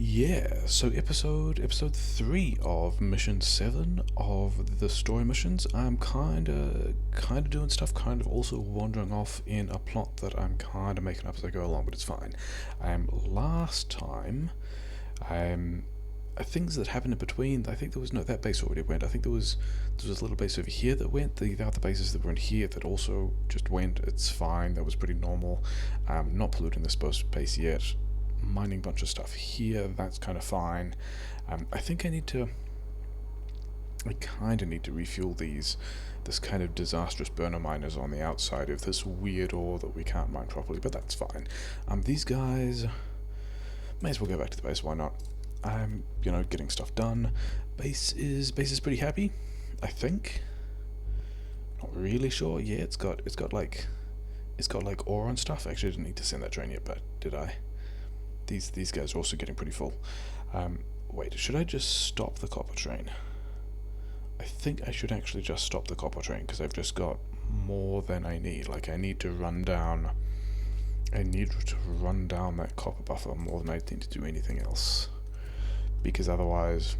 Yeah, so episode 3 of mission 7 of the story missions. I'm kinda doing stuff, kind of also wandering off in a plot that I'm kinda making up as I go along, but it's fine. Last time, things that happened in between. I think there was no, that base already went. I think there was this little base over here that went. The other bases that were in here that also just went. It's fine. That was pretty normal. Not polluting this base yet. Mining a bunch of stuff here, that's kind of fine. I think I kind of need to refuel this kind of disastrous burner miners on the outside of this weird ore that we can't mine properly, but that's fine. These guys, may as well go back to the base, why not? Getting stuff done. Base is pretty happy, I think. Not really sure. Yeah, it's got like ore and stuff. Actually, I didn't need to send that train yet, but did I? These guys are also getting pretty full. Wait, should I just stop the copper train? I think I should actually just stop the copper train because I've just got more than I need. Like I need to run down that copper buffer more than I need to do anything else. Because otherwise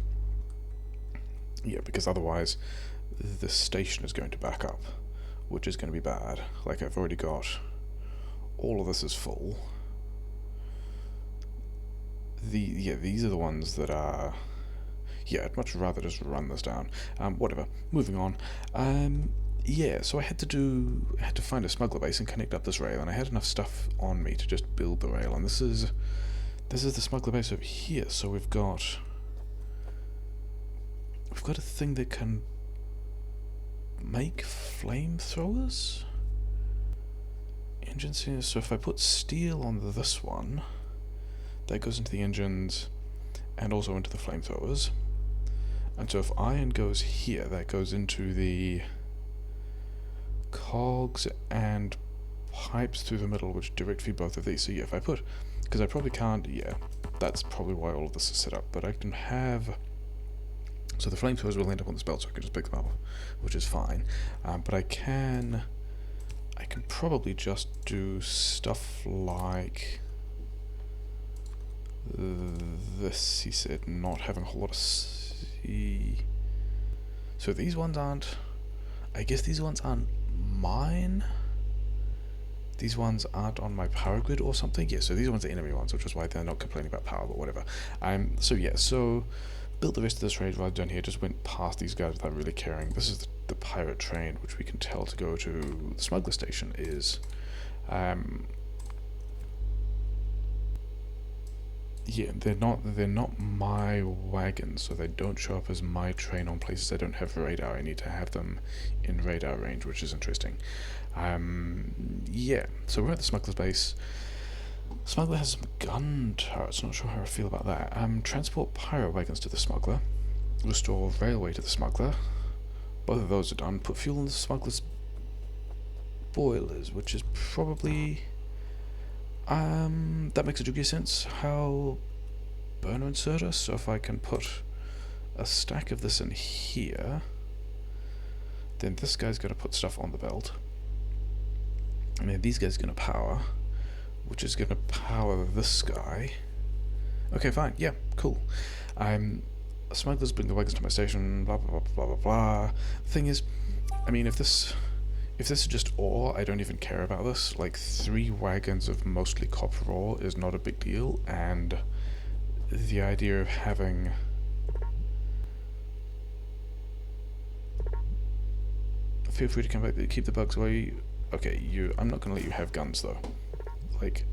the station is going to back up, which is going to be bad. Like I've already got all of this is full. These are the ones that are... Yeah, I'd much rather just run this down. Whatever. Moving on. So I had to find a smuggler base and connect up this rail, and I had enough stuff on me to just build the rail. And this is the smuggler base over here. So we've got a thing that can make flamethrowers. Engines here. So if I put steel on this one, that goes into the engines and also into the flamethrowers. And so if iron goes here, that goes into the cogs and pipes through the middle, which direct feed both of these. So yeah, if I put... Because I probably can't... Yeah, that's probably why all of this is set up. But I can have... So the flamethrowers will end up on this belt, so I can just pick them up, which is fine. But I can probably just do stuff like... this, he said, not having a whole lot of so these ones aren't... I guess these ones aren't mine? These ones aren't on my power grid or something? Yeah, so these ones are enemy ones, which is why they're not complaining about power, but whatever. So built the rest of this raid right down here, just went past these guys without really caring. This is the pirate train, which we can tell to go to the smuggler station is... Yeah, they're not my wagons, so they don't show up as my train on places I don't have radar. I need to have them in radar range, which is interesting. So we're at the smuggler's base. Smuggler has some gun turrets, not sure how I feel about that. Transport pirate wagons to the smuggler. Restore railway to the smuggler. Both of those are done. Put fuel in the smuggler's boilers, which is probably... that makes a jiggy sense. How burner inserter, so if I can put a stack of this in here, then this guy's going to put stuff on the belt. And then these guys are going to power, which is going to power this guy. Okay, fine, yeah, cool. Smugglers bring the wagons to my station, blah blah blah blah blah blah. Thing is, I mean, if this is just ore, I don't even care about this. Like, 3 wagons of mostly copper ore is not a big deal, and the idea of having... Feel free to come back, keep the bugs away. Okay, I'm not gonna let you have guns, though. Like...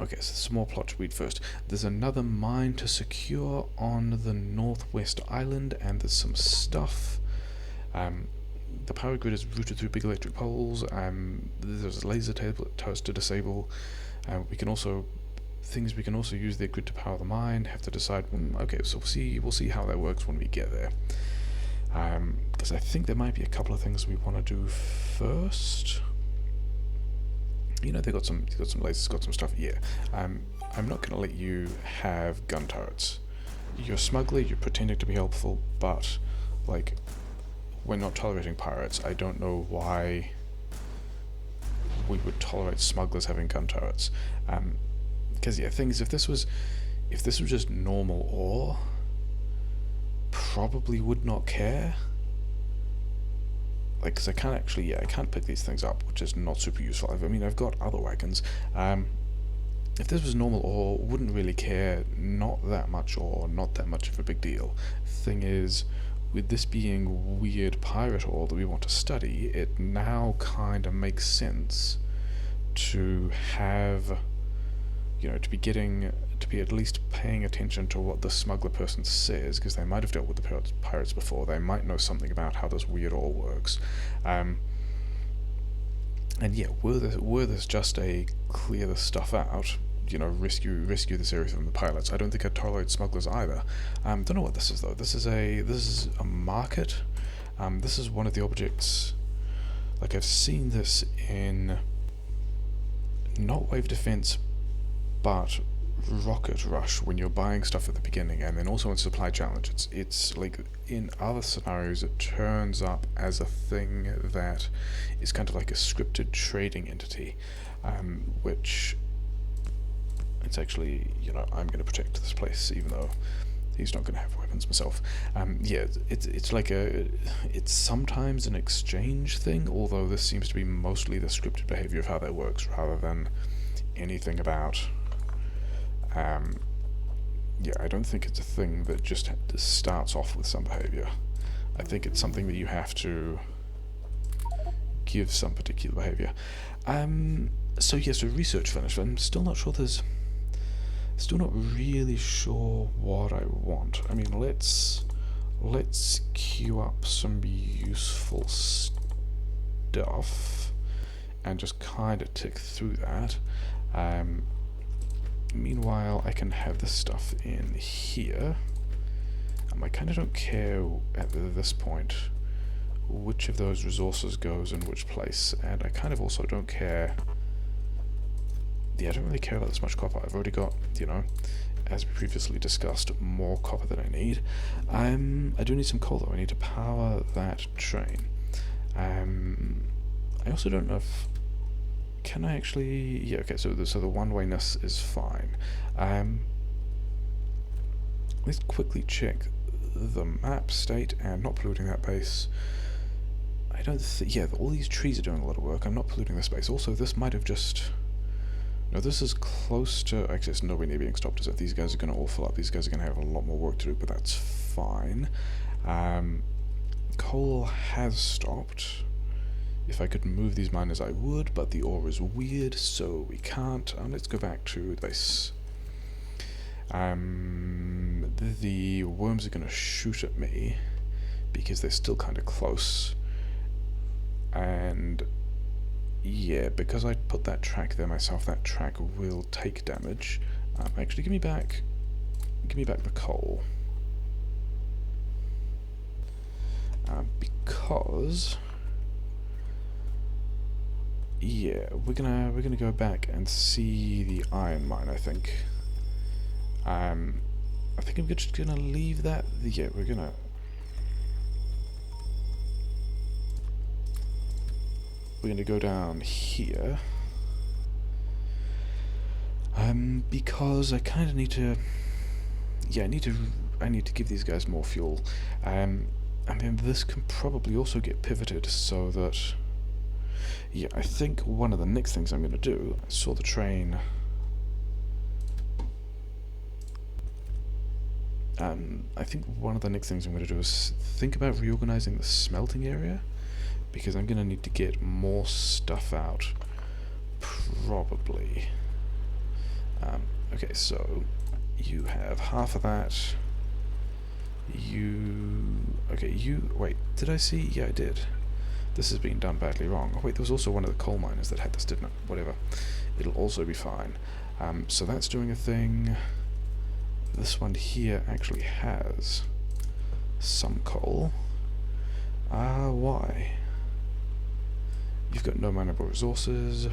Okay, so some more plot to read first. There's another mine to secure on the northwest island, and there's some stuff. The power grid is routed through big electric poles. There's laser towers to disable. We can also use their grid to power the mine. Have to decide. Okay, so we'll see how that works when we get there. Because I think there might be a couple of things we want to do first. You know, they got some lasers, got some stuff. Yeah. I'm not going to let you have gun turrets. You're a smuggler. You're pretending to be helpful, but like. We're not tolerating pirates. I don't know why we would tolerate smugglers having gun turrets. Because yeah, things if this was just normal ore, probably would not care. Like, because I can't actually, I can't pick these things up, which is not super useful. I mean, I've got other wagons. If this was normal ore, wouldn't really care, not that much ore, not that much of a big deal. Thing is, with this being weird pirate ore that we want to study, it now kind of makes sense to have, to be at least paying attention to what the smuggler person says, because they might have dealt with the pirates before. They might know something about how this weird ore works. And yeah, were this just a clear the stuff out, rescue this area from the pirates, I don't think I'd tolerate smugglers either. Don't know what this is though. This is a market. This is one of the objects. Like, I've seen this in not wave defense, but rocket rush, when you're buying stuff at the beginning, and then also in supply challenge. It's like in other scenarios it turns up as a thing that is kind of like a scripted trading entity, which it's actually, I'm going to protect this place even though he's not going to have weapons himself. Yeah, it's like it's sometimes an exchange thing, although this seems to be mostly the scripted behavior of how that works rather than anything about. Yeah, I don't think it's a thing that just starts off with some behavior. I think it's something that you have to give some particular behavior. So research finished. I'm still not sure still not really sure what I want. I mean, let's queue up some useful stuff and just kind of tick through that. Meanwhile, I can have this stuff in here. I kind of don't care at this point which of those resources goes in which place, and I kind of also don't care. Yeah, I don't really care about this much copper. I've already got, as we previously discussed, more copper than I need. I do need some coal though. I need to power that train. I also don't know if... Can I actually... Yeah, okay, so the one-wayness is fine. Let's quickly check the map state, and not polluting that base. I don't yeah, all these trees are doing a lot of work. I'm not polluting the space. Also, this might have just... No, this is close to... Actually, it's nowhere near being stopped, as if these guys are going to all fill up. These guys are going to have a lot more work to do, but that's fine. Coal has stopped. If I could move these miners, I would, but the ore is weird, so we can't. Let's go back to the base. The worms are going to shoot at me because they're still kind of close. And yeah, because I put that track there myself, that track will take damage. Actually, give me back the coal. Because... Yeah, we're gonna go back and see the iron mine, I think. I think I'm just gonna leave that. Yeah, we're gonna go down here. Because I kind of need to. Yeah, I need to give these guys more fuel. And then this can probably also get pivoted so that. Yeah, I think one of the next things I'm going to do, I saw the train. I think one of the next things I'm going to do is think about reorganizing the smelting area, because I'm going to need to get more stuff out, probably. Okay, so you have half of that. Wait, did I see? Yeah, I did. This has been done badly wrong. Oh wait, there was also one of the coal miners that had this, didn't it? Whatever. It'll also be fine. So that's doing a thing. This one here actually has some coal. Why? You've got no mineable resources.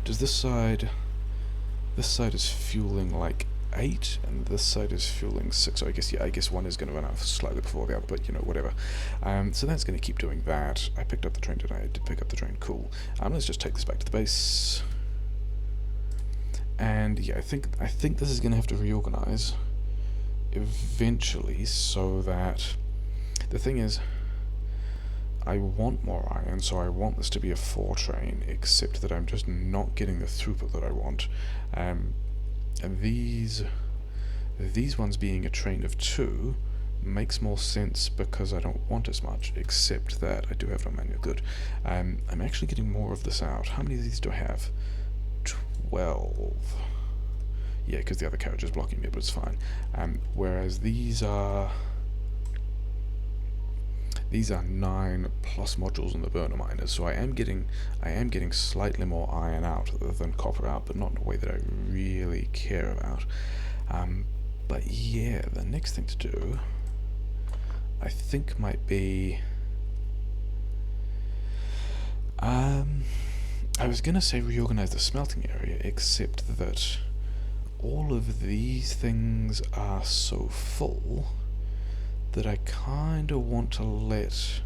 Does this side... This side is fueling like 8, and this side is fueling 6. So I guess one is going to run out slightly before the other, but whatever. So that's going to keep doing that. I picked up the train today. I did pick up the train. Cool. Let's just take this back to the base. And yeah, I think this is going to have to reorganize eventually, so that the thing is, I want more iron, so I want this to be a 4 train, except that I'm just not getting the throughput that I want. And these ones being a train of 2 makes more sense because I don't want as much, except that I do have no manual good. I'm actually getting more of this out. How many of these do I have? 12. Yeah, because the other carriage is blocking me, but it's fine. Whereas these are 9 plus modules in the burner miners, so I am getting slightly more iron out than copper out, but not in a way that I really care about. But yeah, the next thing to do, I think, might be, I was gonna say reorganize the smelting area, except that all of these things are so full that I kind of want to let...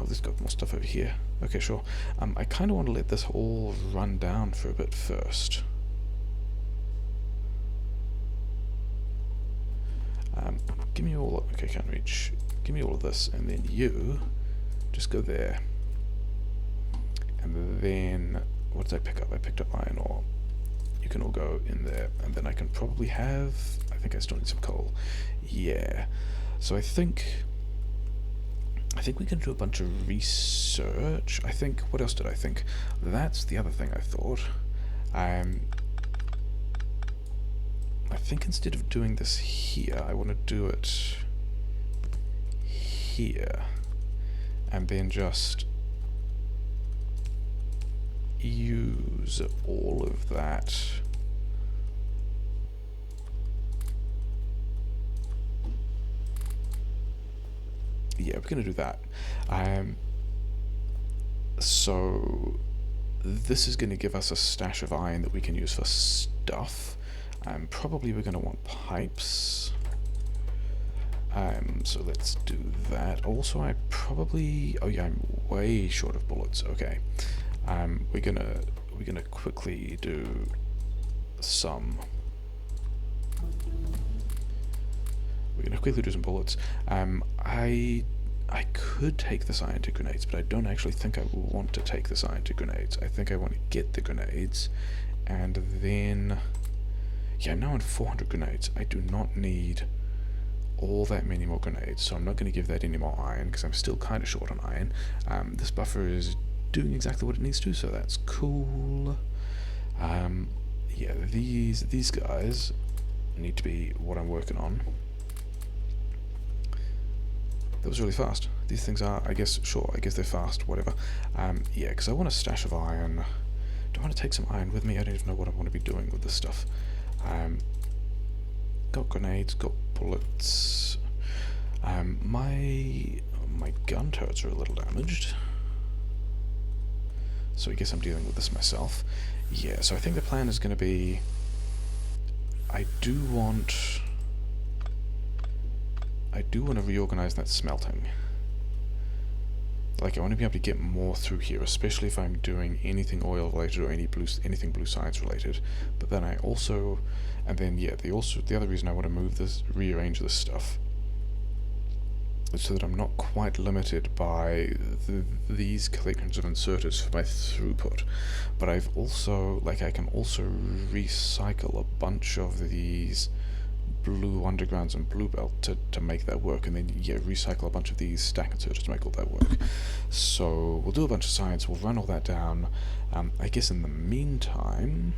Oh, there's got more stuff over here. Okay, sure. I kind of want to let this all run down for a bit first. Give me all... Okay, can't reach. Give me all of this, and then you just go there. And then... What did I pick up? I picked up iron ore. You can all go in there, and then I can probably have... I think I still need some coal. Yeah. So I think we can do a bunch of research. What else did I think? That's the other thing I thought. I think instead of doing this here, I want to do it here, and then just use all of that. Yeah, we're going to do that. So this is going to give us a stash of iron that we can use for stuff. Probably we're going to want pipes. So let's do that. Also, I probably... Oh yeah, I'm way short of bullets. Okay. We're gonna quickly do some... We're going to quickly do some bullets. I could take this iron to grenades, but I don't actually think I want to take this iron to grenades. I think I want to get the grenades, and then... Yeah, I'm now on 400 grenades. I do not need all that many more grenades, so I'm not going to give that any more iron, because I'm still kind of short on iron. This buffer is doing exactly what it needs to, so that's cool. Yeah, these guys need to be what I'm working on. That was really fast. These things are, I guess they're fast, whatever. Yeah, because I want a stash of iron. Do I want to take some iron with me? I don't even know what I want to be doing with this stuff. Got grenades, got bullets. My gun turrets are a little damaged, so I guess I'm dealing with this myself. Yeah, so I think the plan is going to be... I do want to reorganize that smelting. Like, I want to be able to get more through here, especially if I'm doing anything oil related or anything blue science related. But then I also... And then, yeah, the other reason I want to rearrange this stuff is so that I'm not quite limited by these collections of inserters for my throughput. But I've also, like, I can also recycle a bunch of these blue undergrounds and blue belt to make that work, and then, yeah, recycle a bunch of these stack inserters to make all that work. So we'll do a bunch of science, we'll run all that down. I guess in the meantime...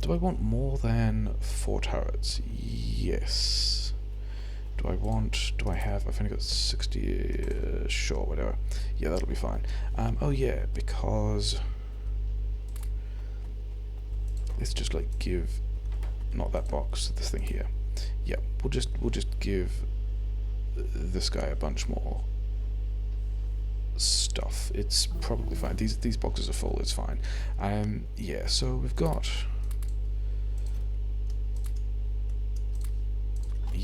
do I want more than 4 turrets? Yes. I've only got 60, sure, whatever. Yeah, that'll be fine. Oh yeah, because... Let's just, like, give... Not that box, this thing here. Yeah, we'll just give this guy a bunch more stuff. It's probably fine. These boxes are full, it's fine. Yeah, so we've got...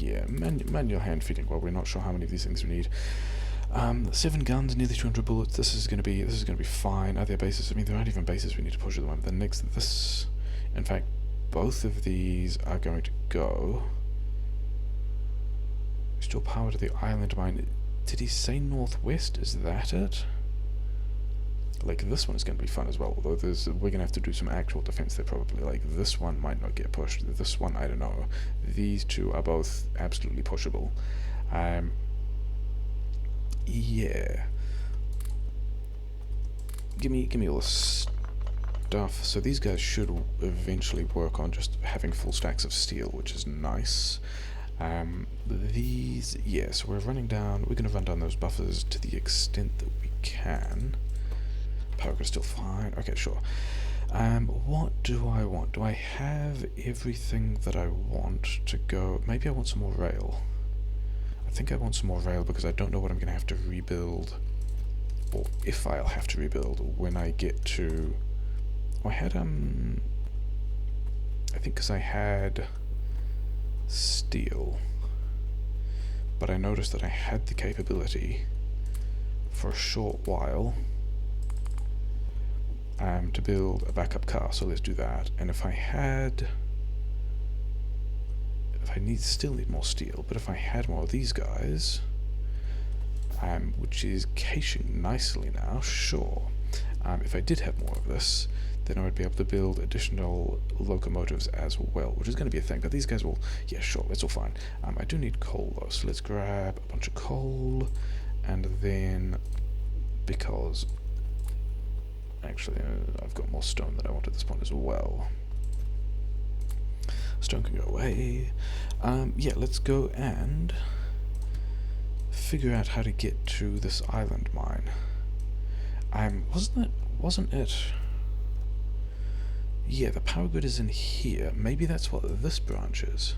yeah, manual hand feeding. Well, we're not sure how many of these things we need. 7 guns, nearly 200 bullets. This is gonna be fine. Are there bases? I mean, there aren't even bases we need to push at the moment. In fact, both of these are going to go. Restore power to the island mine. Did he say northwest? Is that it? Like, this one is going to be fun as well, although we're going to have to do some actual defense there probably. Like, this one might not get pushed. This one, I don't know. These two are both absolutely pushable. Yeah. Give me all the stuff. So these guys should eventually work on just having full stacks of steel, which is nice. So we're going to run down those buffers to the extent that we can. Power grid is still fine. Okay, sure. What do I want? Do I have everything that I want to go? Maybe I want some more rail. I think I want some more rail because I don't know what I'm going to have to rebuild, or if I'll have to rebuild when I get to... Oh, I had, I think because I had steel, but I noticed that I had the capability for a short while to build a backup car, so let's do that. And if I still need more steel, but if I had more of these guys, which is caching nicely now, sure. If I did have more of this, then I would be able to build additional locomotives as well, which is going to be a thing, but these guys will... Yeah, sure, that's all fine. I do need coal, though, so let's grab a bunch of coal, and then, because... Actually, I've got more stone than I want at this point as well. Stone can go away. Yeah, let's go and figure out how to get to this island mine. Wasn't it? Yeah, the power grid is in here. Maybe that's what this branch is.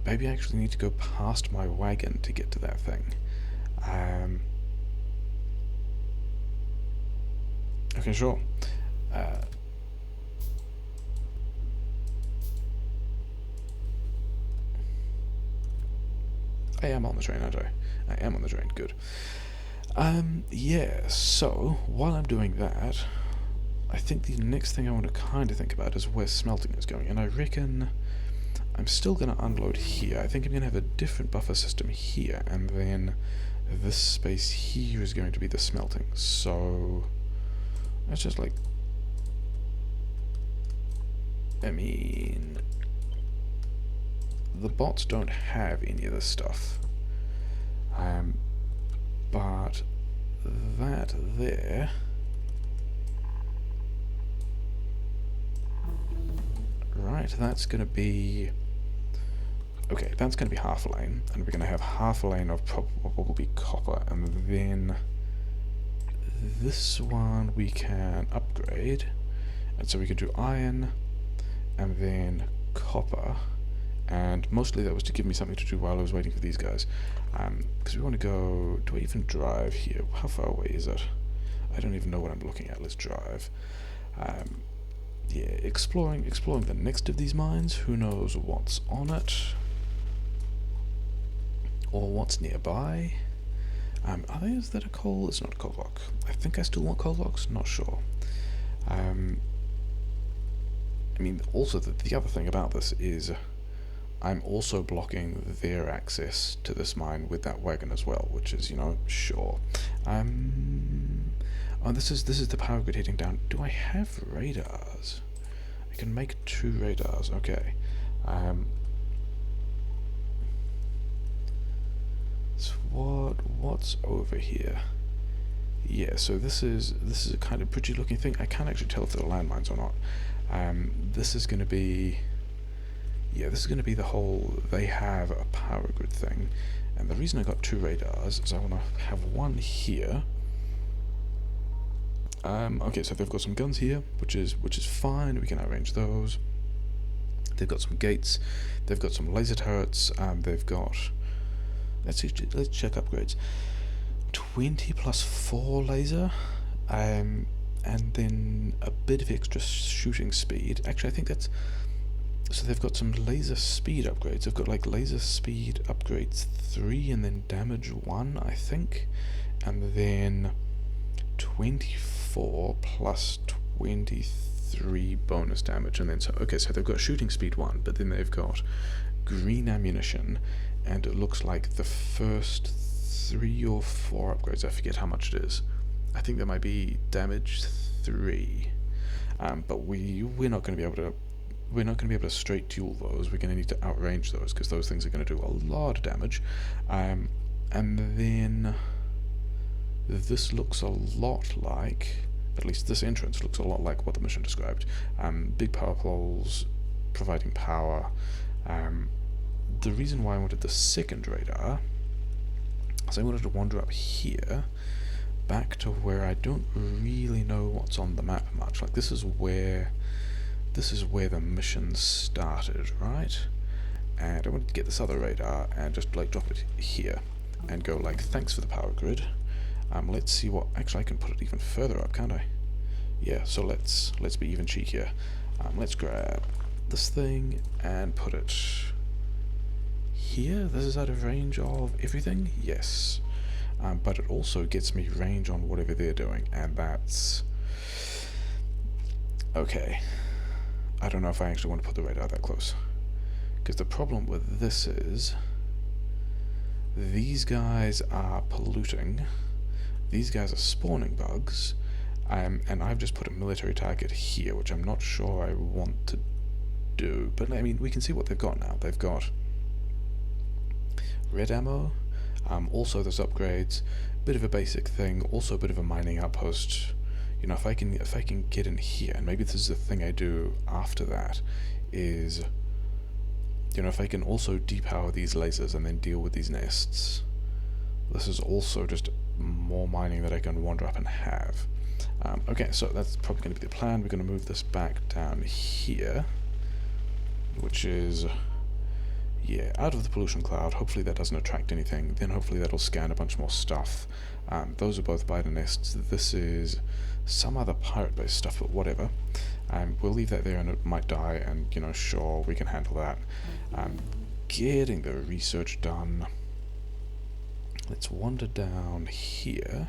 Maybe I actually need to go past my wagon to get to that thing. Okay, sure. I am on the train, aren't I? I am on the train, good. Yeah, so, while I'm doing that, I think the next thing I want to kind of think about is where smelting is going, and I reckon I'm still going to unload here. I think I'm going to have a different buffer system here, and then this space here is going to be the smelting, so... That's just like... I mean... The bots don't have any of this stuff. But that there... Right, that's going to be... Okay, that's going to be half a lane, and we're going to have half a lane of probably copper, and then... This one we can upgrade, and so we can do iron and then copper, and mostly that was to give me something to do while I was waiting for these guys, because we want to go... Do I even drive here? How far away is it? I don't even know what I'm looking at. Let's drive. Yeah, exploring the next of these mines. Who knows what's on it or what's nearby. Is that a coal? It's not a coal block. I think I still want coal blocks, not sure. I mean, also the other thing about this is I'm also blocking their access to this mine with that wagon as well, which is, you know, sure. Oh, this is the power grid heading down. Do I have radars? I can make 2 radars, okay. So what's over here? Yeah, so this is a kind of pretty looking thing. I can't actually tell if they're landmines or not. This is going to be... Yeah, this is going to be the whole... They have a power grid thing. And the reason I got 2 radars is I want to have one here. Okay, so they've got some guns here, which is fine. We can arrange those. They've got some gates. They've got some laser turrets. They've got... Let's check upgrades. 20 plus 4 laser, and then a bit of extra shooting speed. Actually, I think that's... So they've got some laser speed upgrades. They've got like laser speed upgrades 3 and then damage 1, I think. And then 24 plus 23 bonus damage. And then, so they've got shooting speed 1, but then they've got green ammunition. And it looks like the first 3 or 4 upgrades, I forget how much it is. I think there might be damage 3. But we're not going to be able to. We're not going to be able to straight duel those. We're going to need to outrange those because those things are going to do a lot of damage. And then this looks a lot like, at least this entrance looks a lot like what the mission described. Big power poles providing power. The reason why I wanted the second radar is I wanted to wander up here back to where I don't really know what's on the map much. Like this is where the mission started, right? And I wanted to get this other radar and just like drop it here and go like, thanks for the power grid. Let's see what, actually I can put it even further up, can't I? Yeah, so let's be even cheekier. Let's grab this thing and put it here. This is out of range of everything? Yes. But it also gets me range on whatever they're doing, and that's okay. I don't know if I actually want to put the radar that close, because the problem with this is these guys are polluting, these guys are spawning bugs, and I've just put a military target here, which I'm not sure I want to do, but I mean, we can see what they've got now. They've got red ammo, also there's upgrades, bit of a basic thing, also a bit of a mining outpost. You know, if I can get in here, and maybe this is the thing I do after that, is, you know, if I can also depower these lasers and then deal with these nests, this is also just more mining that I can wander up and have. Okay, so that's probably going to be the plan. We're going to move this back down here, which is, yeah, out of the pollution cloud. Hopefully that doesn't attract anything. Then hopefully that'll scan a bunch more stuff. Those are both biter nests. This is some other pirate-based stuff, but whatever. We'll leave that there and it might die, and, you know, sure, we can handle that. Getting the research done. Let's wander down here.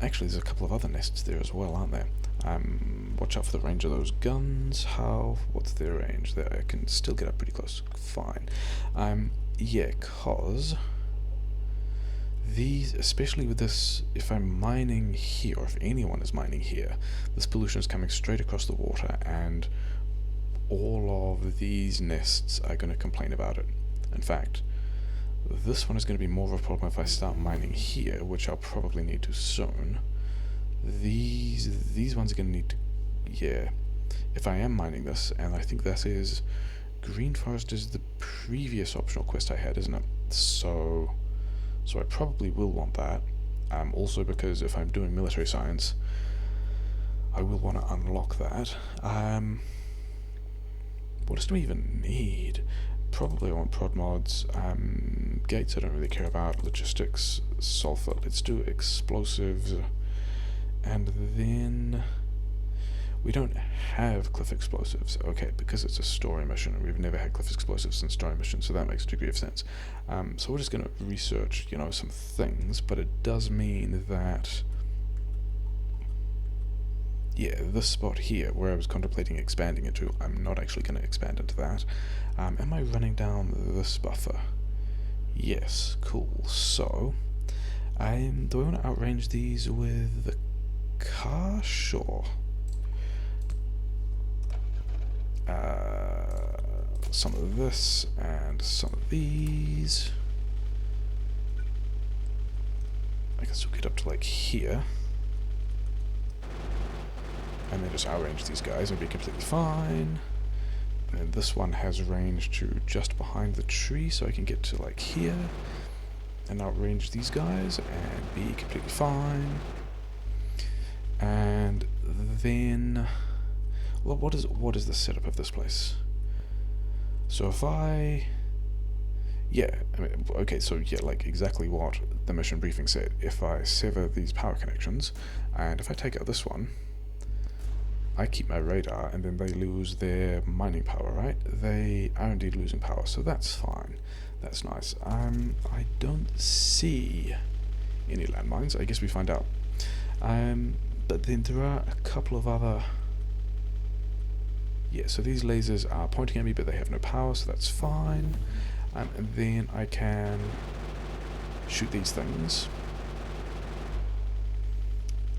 Actually, there's a couple of other nests there as well, aren't there? Watch out for the range of those guns. What's their range? There, I can still get up pretty close. Fine. Yeah, cause these, especially with this, if I'm mining here, or if anyone is mining here, this pollution is coming straight across the water, and all of these nests are going to complain about it. In fact, this one is going to be more of a problem if I start mining here, which I'll probably need to soon. These ones are going to need to, yeah, if I am mining this, and I think that is, Green Forest is the previous optional quest I had, isn't it? So I probably will want that. Also because if I'm doing military science, I will want to unlock that. What else do we even need? Probably I want prod mods, gates I don't really care about, logistics, sulfur, let's do explosives, and then we don't have cliff explosives, okay, because it's a story mission, and we've never had cliff explosives in story missions, so that makes a degree of sense. So we're just going to research, you know, some things, but it does mean that, yeah, this spot here, where I was contemplating expanding into, I'm not actually going to expand into that. Am I running down this buffer? Yes, cool. So, do I want to outrange these with the car? Sure. Some of this, and some of these. I can still get up to like here. And then just outrange these guys and be completely fine. And then this one has range to just behind the tree, so I can get to like here and outrange these guys and be completely fine. And then, well, what is the setup of this place? So if I mean, okay, so yeah, like exactly what the mission briefing said. If I sever these power connections, and if I take out this one, I keep my radar, and then they lose their mining power, right? They are indeed losing power, so that's fine. That's nice. I don't see any landmines. I guess we find out. But then there are a couple of other... Yeah, so these lasers are pointing at me, but they have no power, so that's fine. And then I can shoot these things.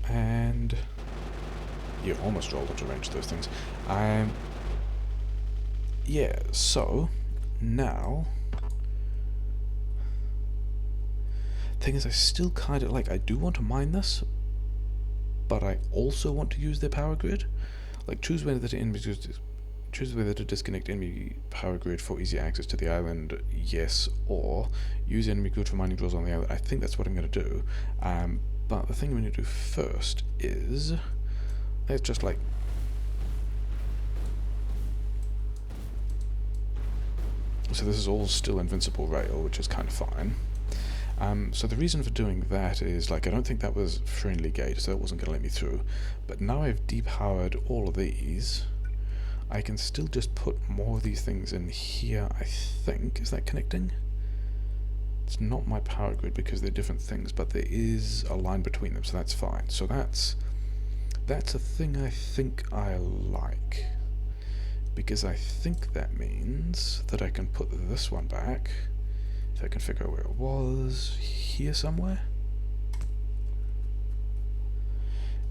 And... yeah, almost rolled into range those things. Yeah, so... now... thing is, I still kind of... like, I do want to mine this, but I also want to use their power grid. Like, choose whether to disconnect enemy power grid for easy access to the island, yes, or use enemy grid for mining drills on the island. I think that's what I'm going to do. But the thing I'm going to do first is... let's just, like... so this is all still invincible rail, which is kind of fine. So the reason for doing that is, like, I don't think that was friendly gate, so it wasn't going to let me through. But now I've depowered all of these, I can still just put more of these things in here, I think. Is that connecting? It's not my power grid because they're different things, but there is a line between them, so that's fine. So that's a thing I think I like, because I think that means that I can put this one back. If I can figure out where it was, here somewhere.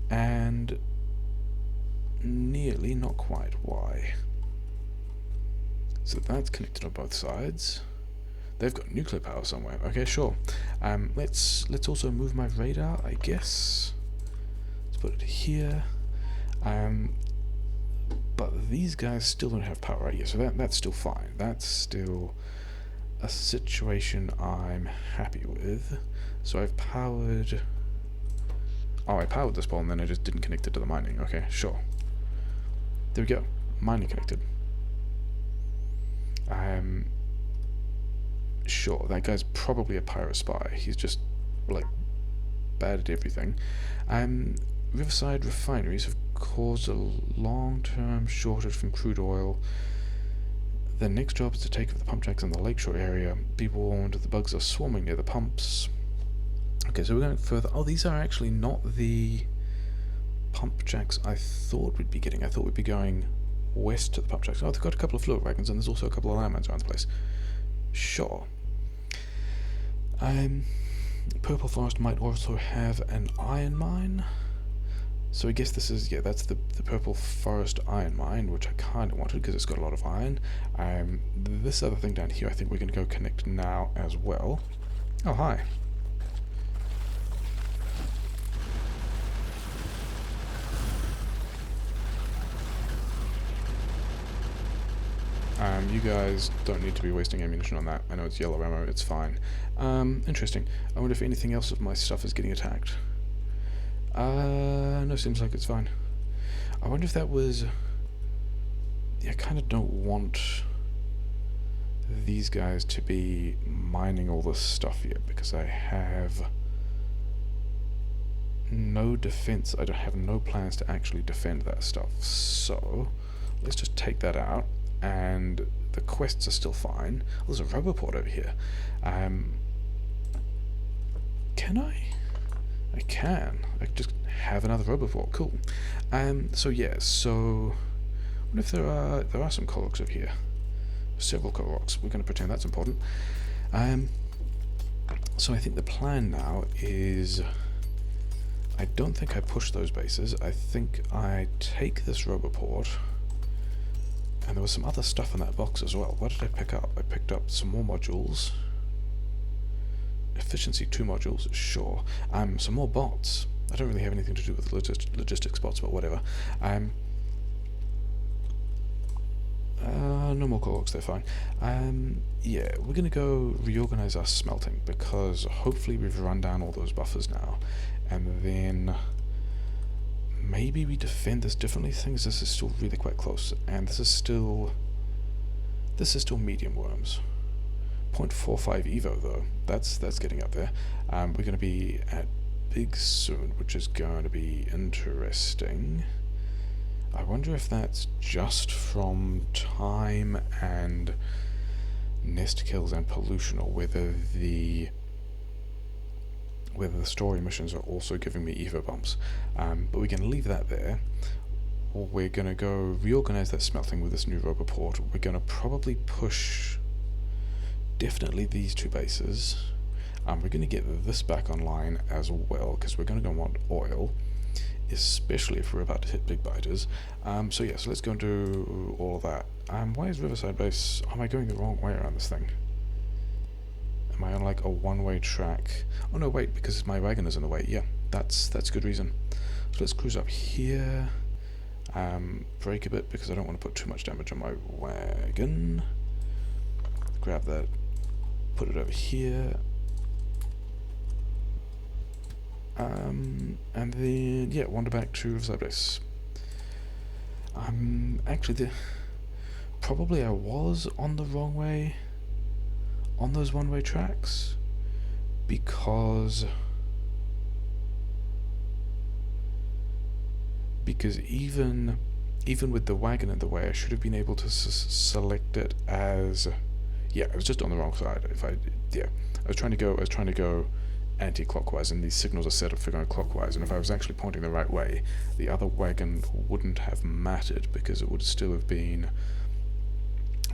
And nearly, not quite, why? So that's connected on both sides. They've got nuclear power somewhere. Okay, sure. Let's also move my radar, I guess. Let's put it here. But these guys still don't have power, right? Yeah, so that's still fine. That's still a situation I'm happy with. So I've powered... oh, I powered this pole and then I just didn't connect it to the mining. Okay, sure. There we go. Mining connected. Sure, that guy's probably a pirate spy. He's just, like, bad at everything. Riverside refineries have caused a long-term shortage from crude oil. The next job is to take over the pump jacks in the lakeshore area. Be warned, the bugs are swarming near the pumps. Okay, so we're going further. Oh, these are actually not the pump jacks I thought we'd be getting. I thought we'd be going west to the pump jacks. Oh, they've got a couple of fluid wagons, and there's also a couple of landmines around the place. Sure. Purple Forest might also have an iron mine. So I guess this is, yeah, that's the Purple Forest iron mine, which I kind of wanted because it's got a lot of iron. This other thing down here, I think we're going to go connect now as well. Oh, hi. You guys don't need to be wasting ammunition on that. I know it's yellow ammo, it's fine. Interesting. I wonder if anything else of my stuff is getting attacked. No, seems like it's fine. I wonder if that was... yeah, I kind of don't want these guys to be mining all this stuff yet, because I have no defense. I don't have no plans to actually defend that stuff. So, let's just take that out, and the quests are still fine. Oh, there's a roboport over here. Can I? I can. I can just have another roboport. Cool. So yeah, so I wonder if there are some Koroks over here. Several Koroks. We're going to pretend that's important. So I think the plan now is, I don't think I push those bases. I think I take this roboport, and there was some other stuff in that box as well. What did I pick up? I picked up some more modules. Efficiency 2 modules, sure. Some more bots. I don't really have anything to do with logistics bots, but whatever. No more Koroks, they're fine. Yeah, we're gonna go reorganize our smelting, because hopefully we've run down all those buffers now, and then maybe we defend this differently. Things, this is still really quite close, and this is still medium worms. 0.45 Evo though, that's getting up there. We're going to be at big soon, which is going to be interesting. I wonder if that's just from time and nest kills and pollution, or whether the story missions are also giving me Evo bumps. But we can leave that there. We're going to go reorganize that smelting with this new roboport. We're going to probably push definitely these two bases. We're going to get this back online as well, because we're going to want oil, especially if we're about to hit big biters. So let's go and do all of that. Why is Riverside Base... Am I going the wrong way around this thing? Am I on like a one-way track? Oh no, wait, because my wagon is in the way. Yeah, that's good reason. So let's cruise up here. Brake a bit because I don't want to put too much damage on my wagon. Grab that, put it over here. And then, yeah, wander back to Riverside Base. Actually, probably I was on the wrong way on those one-way tracks, because even with the wagon in the way, I should have been able to select it as... Yeah, I was just on the wrong side. I was trying to go anti-clockwise, and these signals are set up for going clockwise, and if I was actually pointing the right way, the other wagon wouldn't have mattered, because it would still have been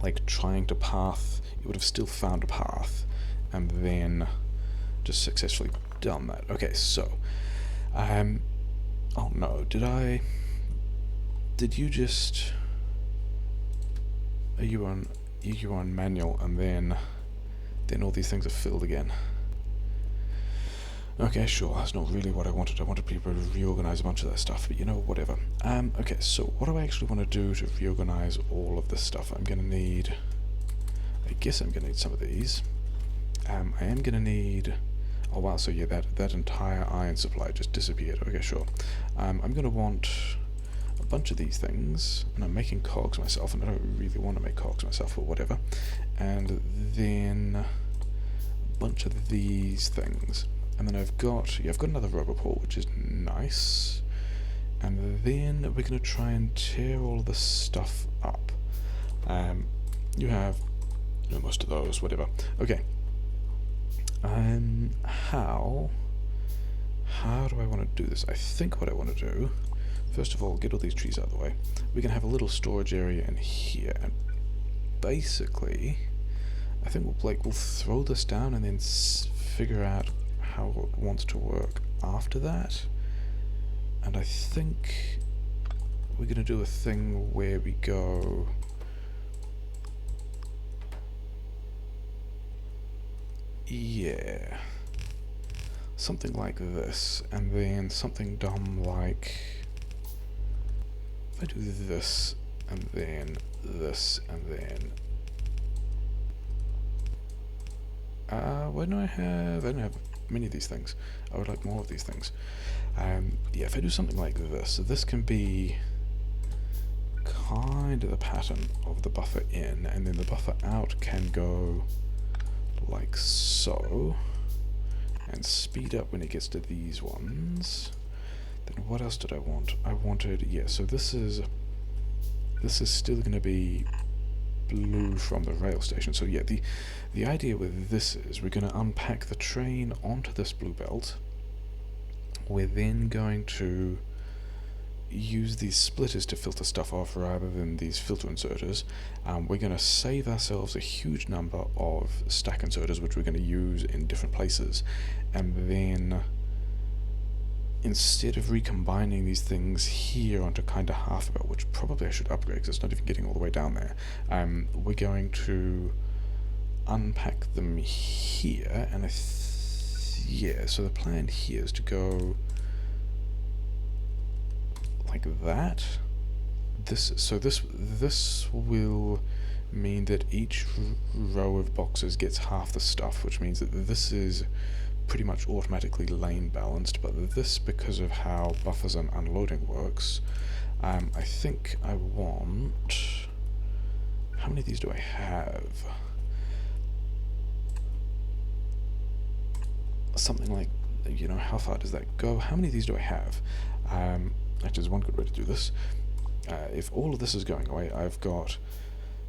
like trying to path. It would have still found a path and then just successfully done that. Okay, so oh no, did you just... Are you on manual, and then all these things are filled again? Okay, sure, that's not really what I wanted. I wanted people to reorganize a bunch of that stuff, but whatever. Okay, so what do I actually want to do to reorganize all of this stuff? I guess I'm gonna need some of these. I am gonna need... Oh wow, so yeah, that entire iron supply just disappeared. Okay, sure. I'm gonna want a bunch of these things, and I'm making cogs myself, and I don't really want to make cogs myself, but whatever. And then a bunch of these things. And then I've got another roboport, which is nice. And then we're going to try and tear all of this stuff up. You have most of those, whatever. Okay. How do I want to do this? I think what I want to do, first of all, get all these trees out of the way. We can have a little storage area in here, and basically, I think we'll throw this down and then figure out how it wants to work after that. And I think we're going to do a thing where we go... Yeah. Something like this, and then something dumb like... If I do this, and then this, and then... why don't I don't have many of these things. I would like more of these things. Yeah, if I do something like this, so this can be kind of the pattern of the buffer in, and then the buffer out can go like so, and speed up when it gets to these ones. Then what else did I want? I wanted, yeah, so this is still going to be blue from the rail station. So yeah, the idea with this is we're going to unpack the train onto this blue belt. We're then going to use these splitters to filter stuff off rather than these filter inserters. We're going to save ourselves a huge number of stack inserters, which we're going to use in different places, and then instead of recombining these things here onto kind of half belt, which probably I should upgrade because it's not even getting all the way down there, we're going to unpack them here, and yeah, so the plan here is to go like that. This will mean that each row of boxes gets half the stuff, which means that this is pretty much automatically lane balanced, but this, because of how buffers and unloading works, I think I want... How many of these do I have? Something like, how far does that go? How many of these do I have? Actually, there's one good way to do this. if all of this is going away, I've got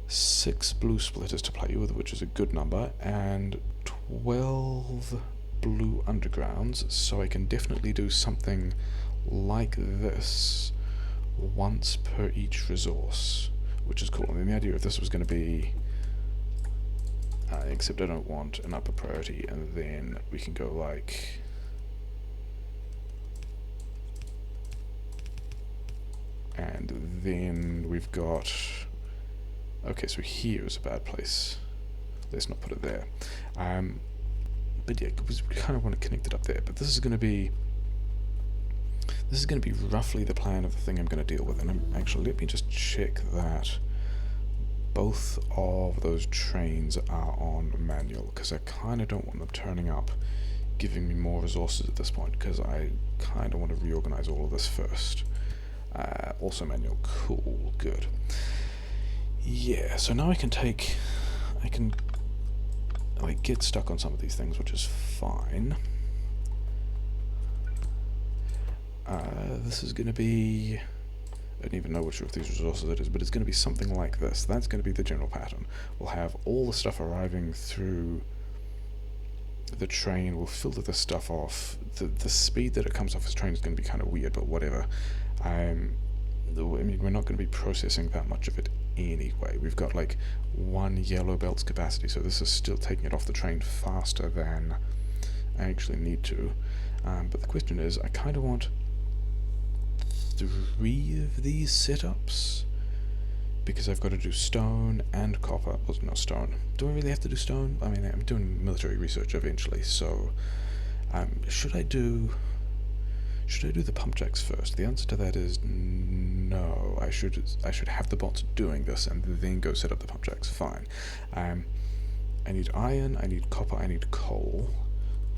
6 blue splitters to play with, which is a good number, and 12 blue undergrounds, so I can definitely do something like this once per each resource, which is cool. I mean, the idea of this was going to be, except I don't want an upper priority, and then we can go like, and then we've got, okay, so here's a bad place. Let's not put it there. But yeah, because we kind of want to connect it up there. But this is going to be roughly the plan of the thing I'm going to deal with. And actually, let me just check that both of those trains are on manual, because I kind of don't want them turning up, giving me more resources at this point, because I kind of want to reorganize all of this first. Also manual, cool, good. Yeah, so now I can like get stuck on some of these things, which is fine. This is going to be, I don't even know which of these resources it is, but it's going to be something like this. That's going to be the general pattern. We'll have all the stuff arriving through the train. We'll filter this stuff off. The speed that it comes off this train is going to be kind of weird, but whatever. I mean, we're not going to be processing that much of it anyway. We've got like 1 yellow belt's capacity, so this is still taking it off the train faster than I actually need to. But the question is, I kind of want 3 of these setups, because I've got to do stone and copper. Well, no, stone. Do I really have to do stone? I mean, I'm doing military research eventually, so should I do the pump jacks first? The answer to that is no. I should have the bots doing this and then go set up the pump jacks. Fine. I need iron, I need copper, I need coal.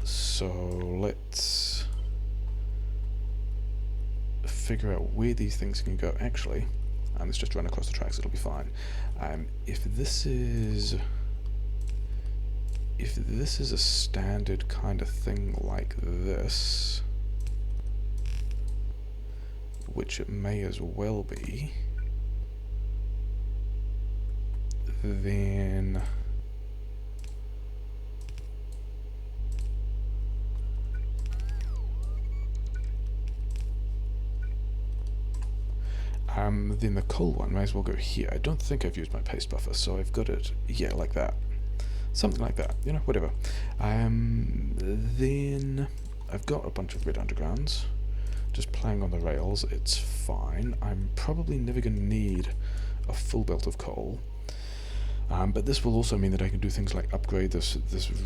So let's figure out where these things can go. Actually, let's just run across the tracks, it'll be fine. If this is a standard kind of thing like this, which it may as well be, then the coal one may as well go here. I don't think I've used my paste buffer, so I've got it, yeah, like that. Something like that, you know, whatever. Then I've got a bunch of red undergrounds, just playing on the rails, it's fine. I'm probably never going to need a full belt of coal. But this will also mean that I can do things like upgrade this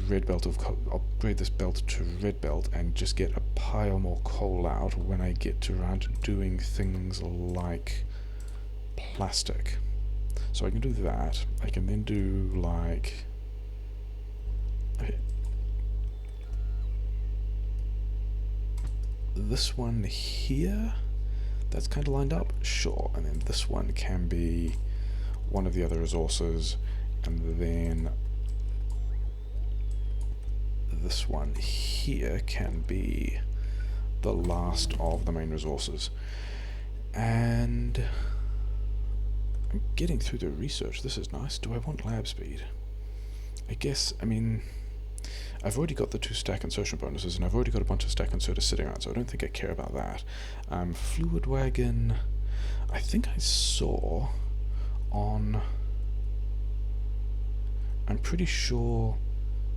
red belt of upgrade this belt to red belt and just get a pile more coal out when I get around to doing things like plastic. So I can do that. I can then do like, okay, this one here, that's kind of lined up, sure, and then this one can be one of the other resources, and then this one here can be the last of the main resources. And I'm getting through the research, this is nice. Do I want lab speed? I guess, I mean, I've already got the 2 stack insertion bonuses, and I've already got a bunch of stack inserters sitting around, so I don't think I care about that. Fluid wagon, I think I saw on, I'm pretty sure,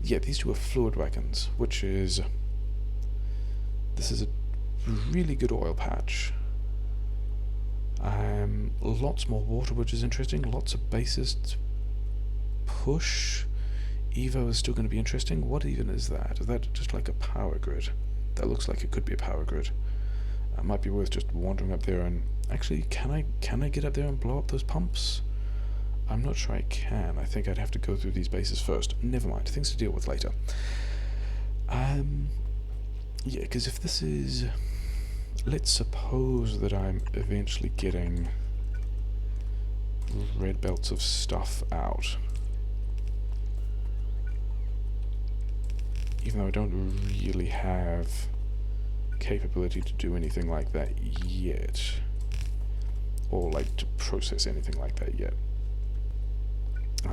yeah, these 2 are fluid wagons, which is, this is a really good oil patch. Lots more water, which is interesting, lots of bases to push. Evo is still going to be interesting. What even is that? Is that just like a power grid? That looks like it could be a power grid. It might be worth just wandering up there and... Actually, can I get up there and blow up those pumps? I'm not sure I can. I think I'd have to go through these bases first. Never mind. Things to deal with later. Yeah, because if this is... Let's suppose that I'm eventually getting red belts of stuff out. Even though I don't really have capability to do anything like that yet. or like to process anything like that yet.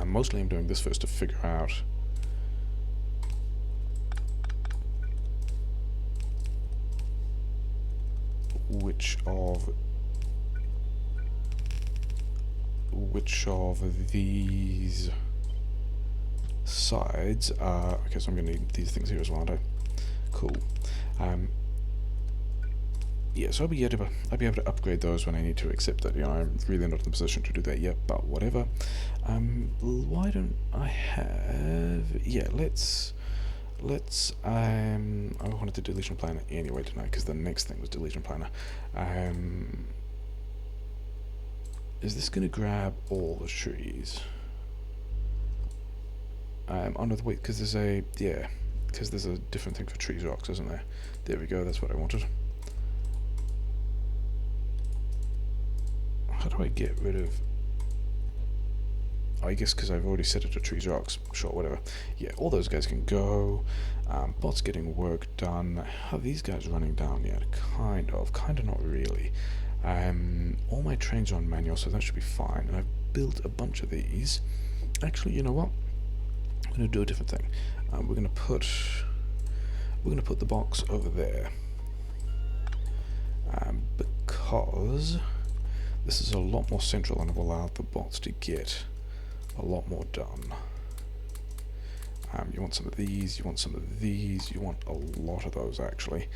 Mostly I'm doing this first to figure out which of these sides are... Okay, so I'm going to need these things here as well, aren't I? Cool. Yeah, so I'll be able to upgrade those when I need to, except that, you know, I'm really not in the position to do that yet, but whatever. Why don't I have... Yeah, let's I wanted to deletion planner anyway tonight, because the next thing was deletion planner. Is this going to grab all the trees? Oh no, wait, because there's a... Yeah, because there's a different thing for trees rocks, isn't there? There we go, that's what I wanted. How do I get rid of... I guess because I've already set it to trees rocks. Sure, whatever. Yeah, all those guys can go. Bots getting work done. Are these guys running down yet? Kind of not really. All my trains are on manual, so that should be fine. And I've built a bunch of these. Actually, you know what? I'm going to do a different thing. We're going to put the box over there. Because this is a lot more central and will allow the bots to get a lot more done. You want some of these, you want some of these, you want a lot of those actually.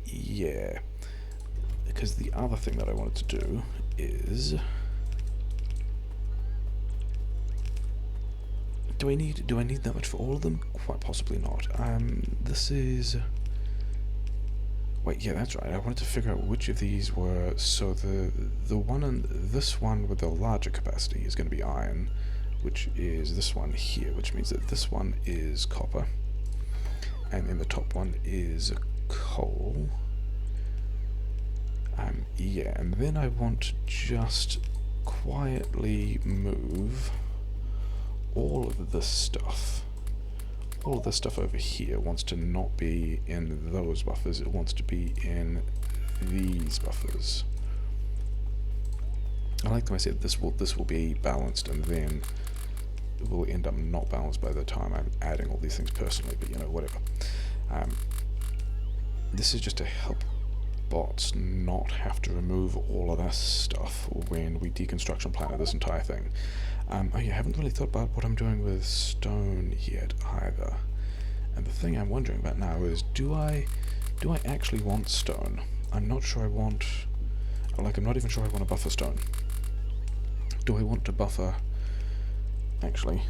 Yeah, because the other thing that I wanted to do is... Do I need that much for all of them? Quite possibly not. This is... Wait, yeah, that's right. I wanted to figure out which of these were... So the one and this one with the larger capacity is going to be iron, which is this one here, which means that this one is copper, and then the top one is coal. Yeah, and then I want to just quietly move all of this stuff. All of this stuff over here wants to not be in those buffers, it wants to be in these buffers. I like them. I said this will be balanced, and then it will end up not balanced by the time I'm adding all these things personally, but you know, whatever. This is just to help bots not have to remove all of that stuff when we deconstruction plan this entire thing. Oh yeah, I haven't really thought about what I'm doing with stone yet either. And the thing I'm wondering about now is, do I actually want stone? I'm not sure I want... Like, I'm not even sure I want to buffer stone. Do I want to buffer... Actually...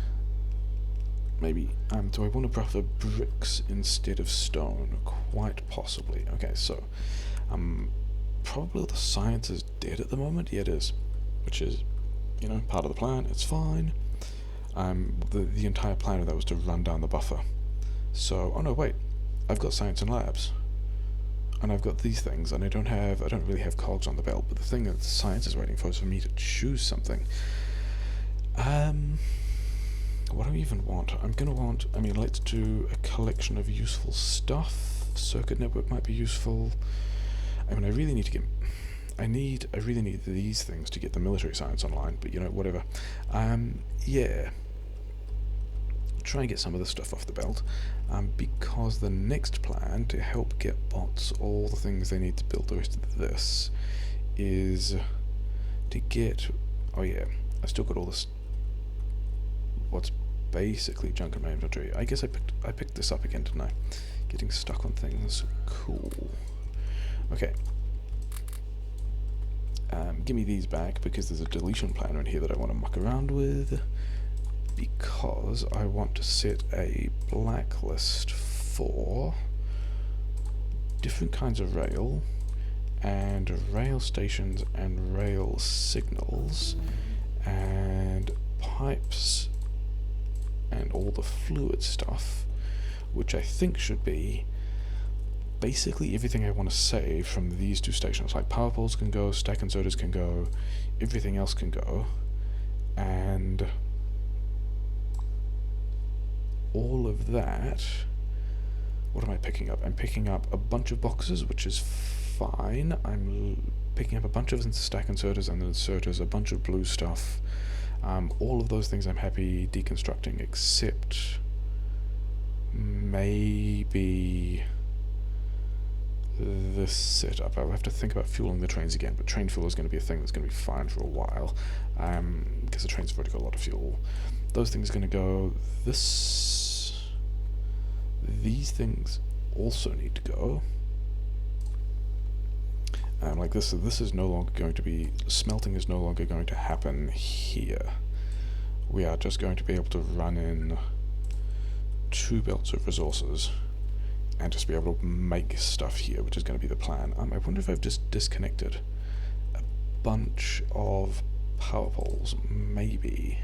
Maybe... do I want to buffer bricks instead of stone? Quite possibly. Okay, so... probably the science is dead at the moment. Yeah, it is. Which is... You know, part of the plan, it's fine. The entire plan of that was to run down the buffer. So, oh no, wait, I've got science and labs. And I've got these things, and I don't really have cogs on the belt, but the thing that science is waiting for is for me to choose something. What do I even want? I'm gonna want, I mean, let's do a collection of useful stuff. Circuit network might be useful. I mean, I really need to get... I really need these things to get the military science online, but you know, whatever. Yeah. Try and get some of this stuff off the belt, because the next plan to help get bots all the things they need to build the rest of this is to get... Oh yeah, I still got all this... What's basically junk in my inventory. I guess I picked this up again, didn't I? Getting stuck on things. Cool. Okay. Give me these back, because there's a deletion planner in here that I want to muck around with, because I want to set a blacklist for different kinds of rail, and rail stations, and rail signals, and pipes, and all the fluid stuff, which I think should be basically everything I want to save from these two stations. Like power poles can go, stack and sodas can go, everything else can go, and all of that... What am I picking up? I'm picking up a bunch of boxes, which is fine. I'm picking up a bunch of stack inserters and inserters, a bunch of blue stuff. All of those things I'm happy deconstructing, except maybe this setup. I'll have to think about fueling the trains again, but train fuel is going to be a thing that's going to be fine for a while, because the trains have already got a lot of fuel. Those things are going to go. These things also need to go. Like this is no longer going to be, smelting is no longer going to happen here. We are just going to be able to run in 2 belts of resources and just be able to make stuff here, which is going to be the plan. I wonder if I've just disconnected a bunch of power poles. Maybe.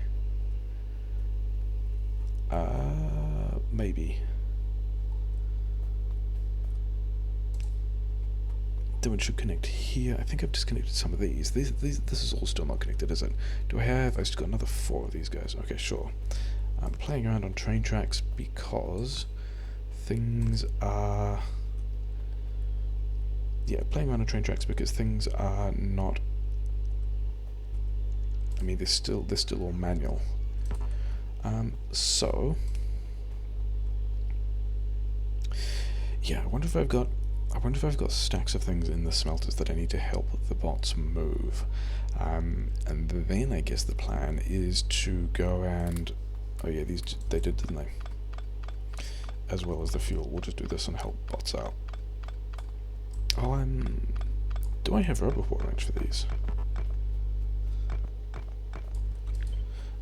Maybe. Then it should connect here. I think I've disconnected some of these. This is all still not connected, is it? I've just got another 4 of these guys. Okay, sure. I'm playing around on train tracks because things are... Yeah, playing around on train tracks because things are not... I mean, they're still all manual. So... Yeah, I wonder if I've got stacks of things in the smelters that I need to help the bots move. And then I guess the plan is to go and... Oh yeah, they did, didn't they? As well as the fuel. We'll just do this and help bots out. Oh, do I have roboport range for these?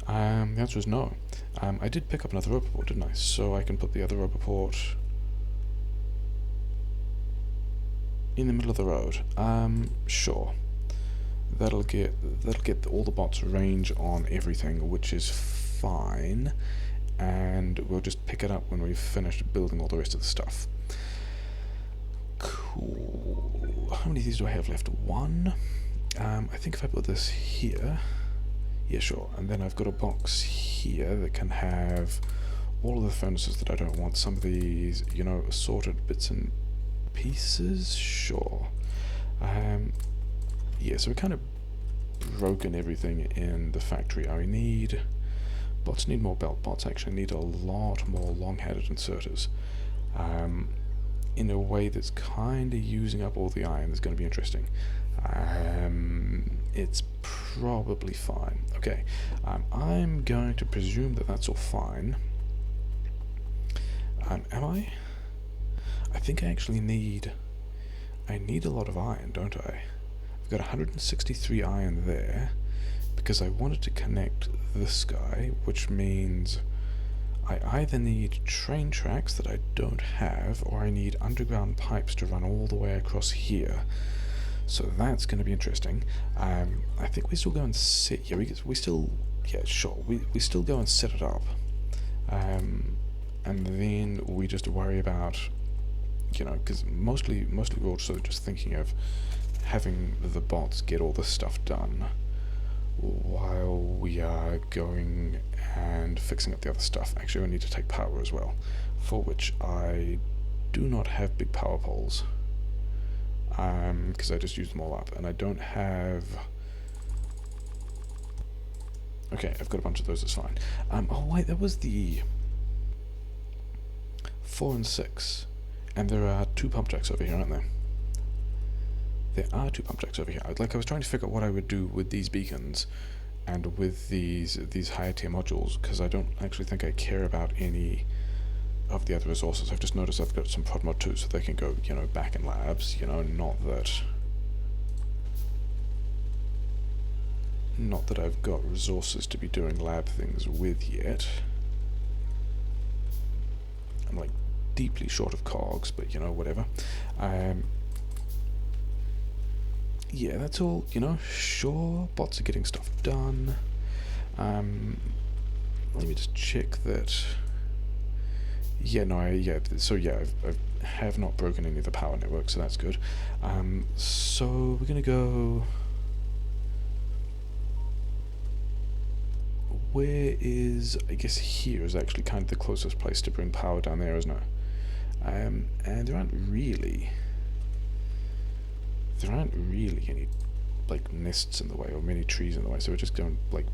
The answer is no. I did pick up another roboport, didn't I? So I can put the other roboport in the middle of the road. Sure. That'll get all the bots range on everything, which is fine. And we'll just pick it up when we've finished building all the rest of the stuff. Cool. How many of these do I have left? 1. I think if I put this here... Yeah, sure. And then I've got a box here that can have all of the furnaces that I don't want. Some of these, you know, assorted bits and pieces? Sure. Yeah, so we kind of broken everything in the factory. Bots need more belt. Bots actually need a lot more long-headed inserters. In a way that's kind of using up all the iron. That's going to be interesting. It's probably fine. Okay, I'm going to presume that that's all fine. Am I? I think I actually need a lot of iron, don't I? I've got 163 iron there, because I wanted to connect this guy, which means I either need train tracks that I don't have, or I need underground pipes to run all the way across here. So that's going to be interesting. I think we still go and set... Yeah, we still... Yeah, sure. We still go and set it up. And then we just worry about... You know, because mostly we're also just thinking of having the bots get all this stuff done while we are going and fixing up the other stuff. Actually, we need to take power as well, for which I do not have big power poles, because I just used them all up, and I don't have... Okay, I've got a bunch of those, it's fine. Oh wait, that was the 4 and 6. And there are 2 pump jacks over here, aren't there? There are 2 pump jacks over here. I was trying to figure out what I would do with these beacons and with these higher tier modules, because I don't actually think I care about any of the other resources. I've just noticed I've got some prod mod 2, so they can go, you know, back in labs, you know, not that I've got resources to be doing lab things with yet. I'm like deeply short of cogs, but you know, whatever. Yeah, that's all, you know, sure, bots are getting stuff done. Let me just check that. Yeah, no, I have not broken any of the power networks, so that's good. So we're gonna go... Where is... I guess here is actually kind of the closest place to bring power down there, isn't it? And there aren't really there aren't really any, like, nests in the way or many trees in the way, so we're just going, like,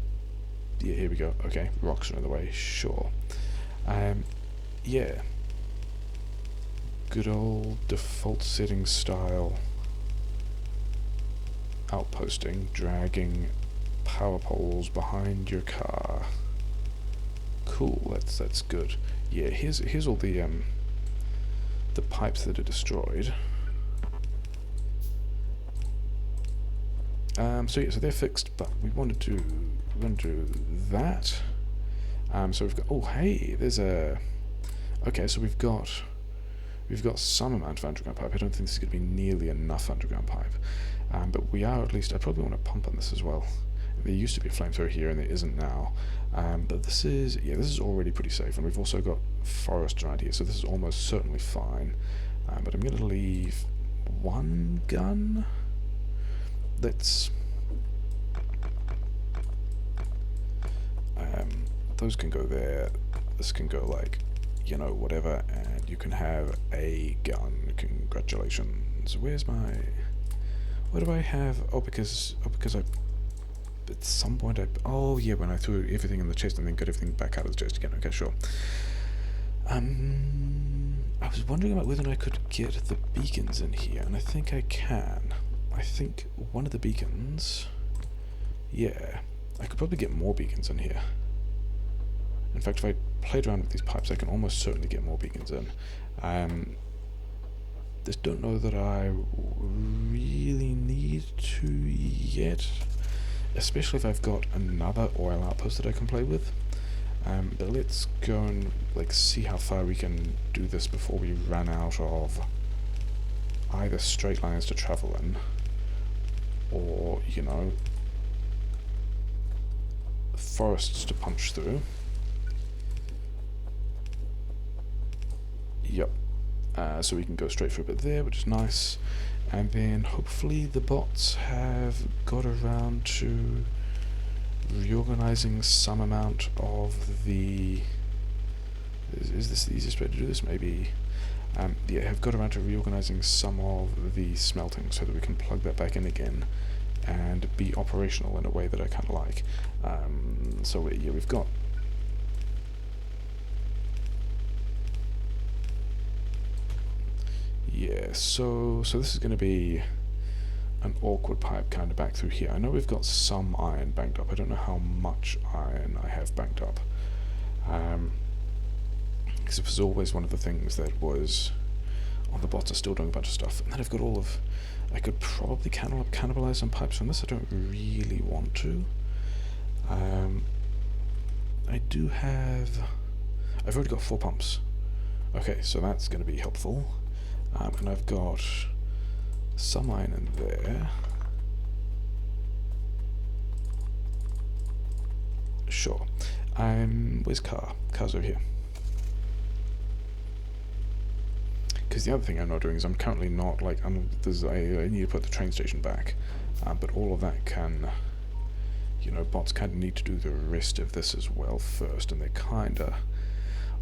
yeah, here we go. Okay, rocks are in the way, sure. Yeah. Good old default setting style outposting, dragging power poles behind your car. Cool, that's good. Yeah, here's all the pipes that are destroyed. So yeah, so they're fixed, but we want to do that. So we've got, oh hey, there's a, okay, so we've got some amount of underground pipe. I don't think this is going to be nearly enough underground pipe, but we are, at least, I probably want to pump on this as well. There used to be a flamethrower here and there isn't now, but this is already pretty safe, and we've also got forest around here, so this is almost certainly fine. But I'm going to leave one gun. Let's, those can go there, this can go, like, you know, whatever, and you can have a gun. Congratulations. Where's my, what do I have? Oh, because I, at some point oh yeah, when I threw everything in the chest and then got everything back out of the chest again. Okay, sure. I was wondering about whether I could get the beacons in here, and I think I can. I think one of the beacons, yeah, I could probably get more beacons in here. In fact, if I played around with these pipes, I can almost certainly get more beacons in. Just don't know that I really need to yet, especially if I've got another oil outpost that I can play with. But let's go and, like, see how far we can do this before we run out of either straight lines to travel in, or, you know, forests to punch through. Yep. So we can go straight for a bit there, which is nice. And then hopefully the bots have got around to reorganizing some amount of the... Is this the easiest way to do this? Maybe. Yeah, have got around to reorganizing some of the smelting so that we can plug that back in again and be operational in a way that I kind of like. So yeah, we've got... Yeah, so this is going to be an awkward pipe kind of back through here. I know we've got some iron banked up. I don't know how much iron I have banked up. Because it was always one of the things that was on the bots are still doing a bunch of stuff. And then I've got all of... I could probably cannibalize some pipes from this. I don't really want to. I do have... I've already got 4 pumps. Okay, so that's going to be helpful. And I've got some iron in there. Sure. Where's car? Car's over here. Because the other thing I'm not doing is I'm currently not, like, I need to put the train station back. But all of that can, you know, bots kind of need to do the rest of this as well first, and they're kind of...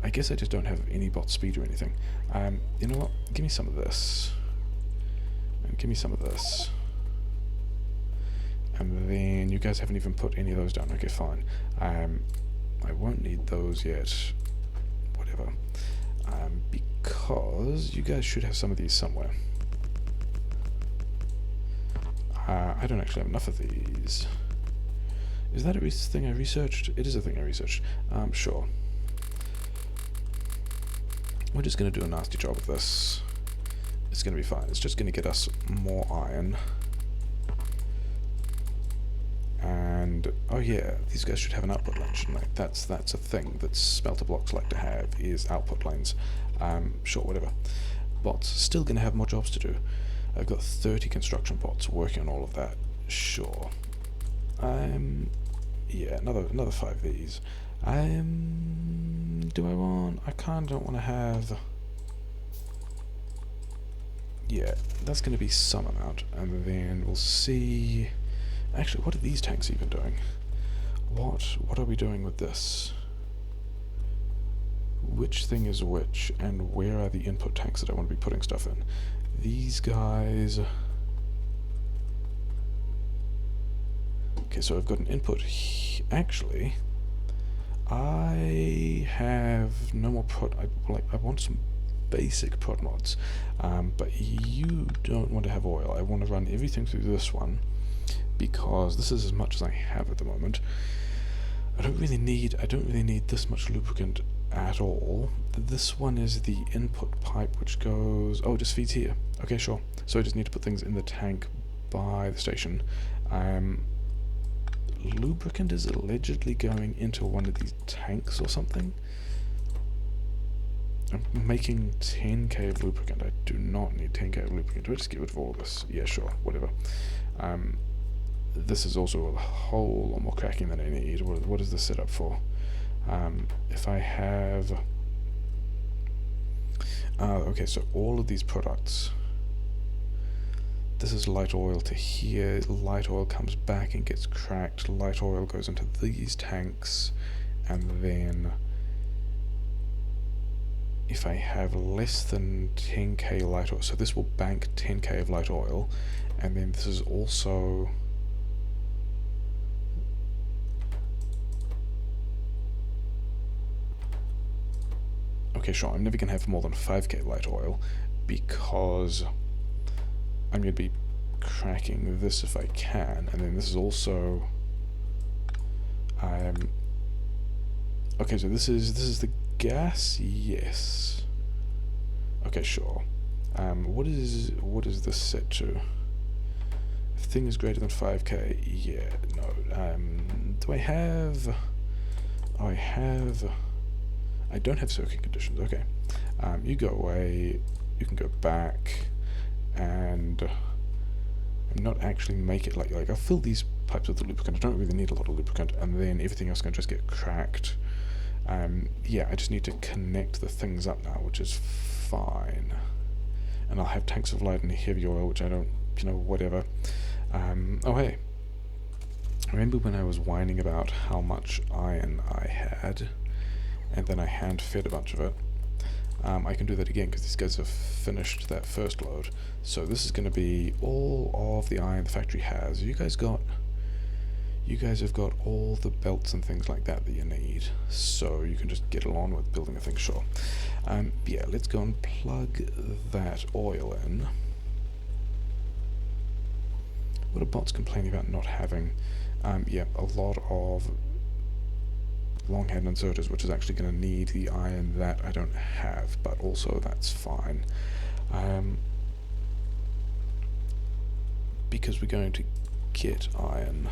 I guess I just don't have any bot speed or anything. You know what? Give me some of this. And give me some of this. And then you guys haven't even put any of those down. Okay, fine. I won't need those yet. Whatever. Because you guys should have some of these somewhere. I don't actually have enough of these. Is that a thing I researched? It is a thing I researched. Sure. We're just going to do a nasty job of this. It's going to be fine. It's just going to get us more iron. And, oh yeah, these guys should have an output lane, shouldn't they? That's a thing that smelter blocks like to have, is output lanes. Sure, whatever. Bots, still going to have more jobs to do. I've got 30 construction bots working on all of that. Sure. Yeah, another 5 of these. Do I want... I kind of don't want to have... Yeah, that's going to be some amount, and then we'll see... Actually, what are these tanks even doing? What are we doing with this? Which thing is which, and where are the input tanks that I want to be putting stuff in? These guys... okay, so I've got an input. Actually, I have no more I want some basic prod mods, but you don't want to have oil. I want to run everything through this one because this is as much as I have at the moment. I don't really need this much lubricant at all. This one is the input pipe which goes, oh, it just feeds here. Okay, sure. So I just need to put things in the tank by the station. Lubricant is allegedly going into one of these tanks or something. I'm making 10k of lubricant. I do not need 10k of lubricant. Do I just get rid of all of this? Yeah, sure, whatever. This is also a whole lot more cracking than I need. What is this set up for? If I have... okay, so all of these products... This is light oil to here. Light oil comes back and gets cracked. Light oil goes into these tanks, and then... if I have less than 10k light oil, so this will bank 10k of light oil, and then this is also... okay, sure, I'm never going to have more than 5k light oil, because I'm going to be cracking this if I can, and then this is also... okay, so this is the gas, yes. Okay, sure. What is this set to? If the thing is greater than 5k, yeah, no. Do I have... oh, I don't have soaking conditions, okay. You go away, you can go back, and I'm not actually make it like I'll fill these pipes with the lubricant. I don't really need a lot of lubricant, and then everything else can just get cracked. Yeah, I just need to connect the things up now, which is fine. And I'll have tanks of light and heavy oil, which I don't, whatever. Oh hey, remember when I was whining about how much iron I had, and then I hand-fed a bunch of it? I can do that again, because these guys have finished that first load. So this is going to be all of the iron the factory has. You guys have got all the belts and things like that you need, so you can just get along with building a thing, sure. Yeah, let's go and plug that oil in. What are bots complaining about not having? Yeah, a lot of long-head inserters, which is actually going to need the iron that I don't have, but also that's fine. Because we're going to get iron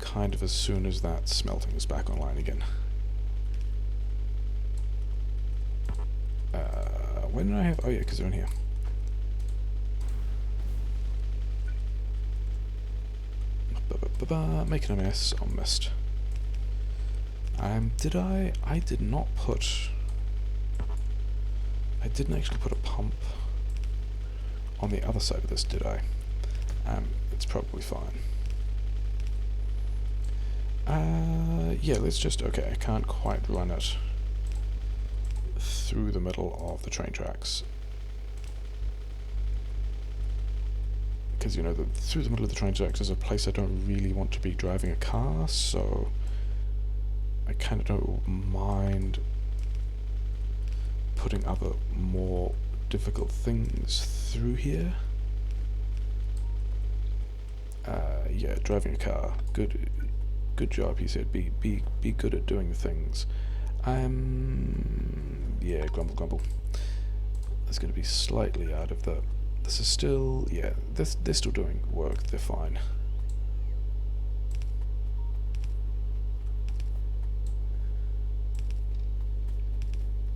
kind of as soon as that smelting is back online again. When did I have... oh yeah, because they're in here. Making a mess on mist. Did I did not put... I didn't actually put a pump on the other side of this, did I? It's probably fine. Yeah, let's just... okay, I can't quite run it through the middle of the train tracks. Because, through the middle of the train tracks is a place I don't really want to be driving a car, so I kind of don't mind putting other more difficult things through here. Yeah, driving a car. Good job, he said. Be good at doing things. Yeah, grumble. That's going to be slightly out of the... this is still... yeah, they're still doing work. They're fine.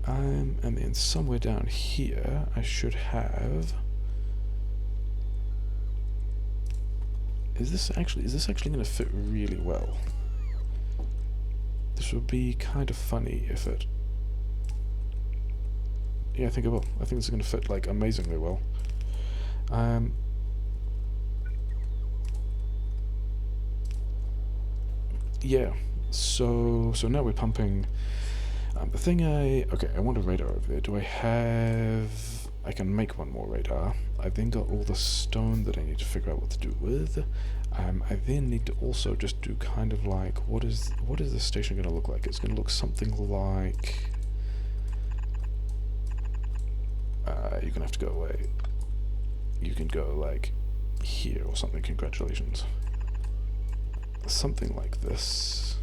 And then somewhere down here, I should have... Is this actually going to fit really well? This would be kind of funny if it... yeah, I think it will. I think this is going to fit, like, amazingly well. Yeah, so now we're pumping... the thing okay, I want a radar over there. Do I have... I can make one more radar. I've then got all the stone that I need to figure out what to do with. I then need to also just do kind of like, what is the station going to look like? It's going to look something like... you're going to have to go away. You can go like here or something, congratulations. Something like this.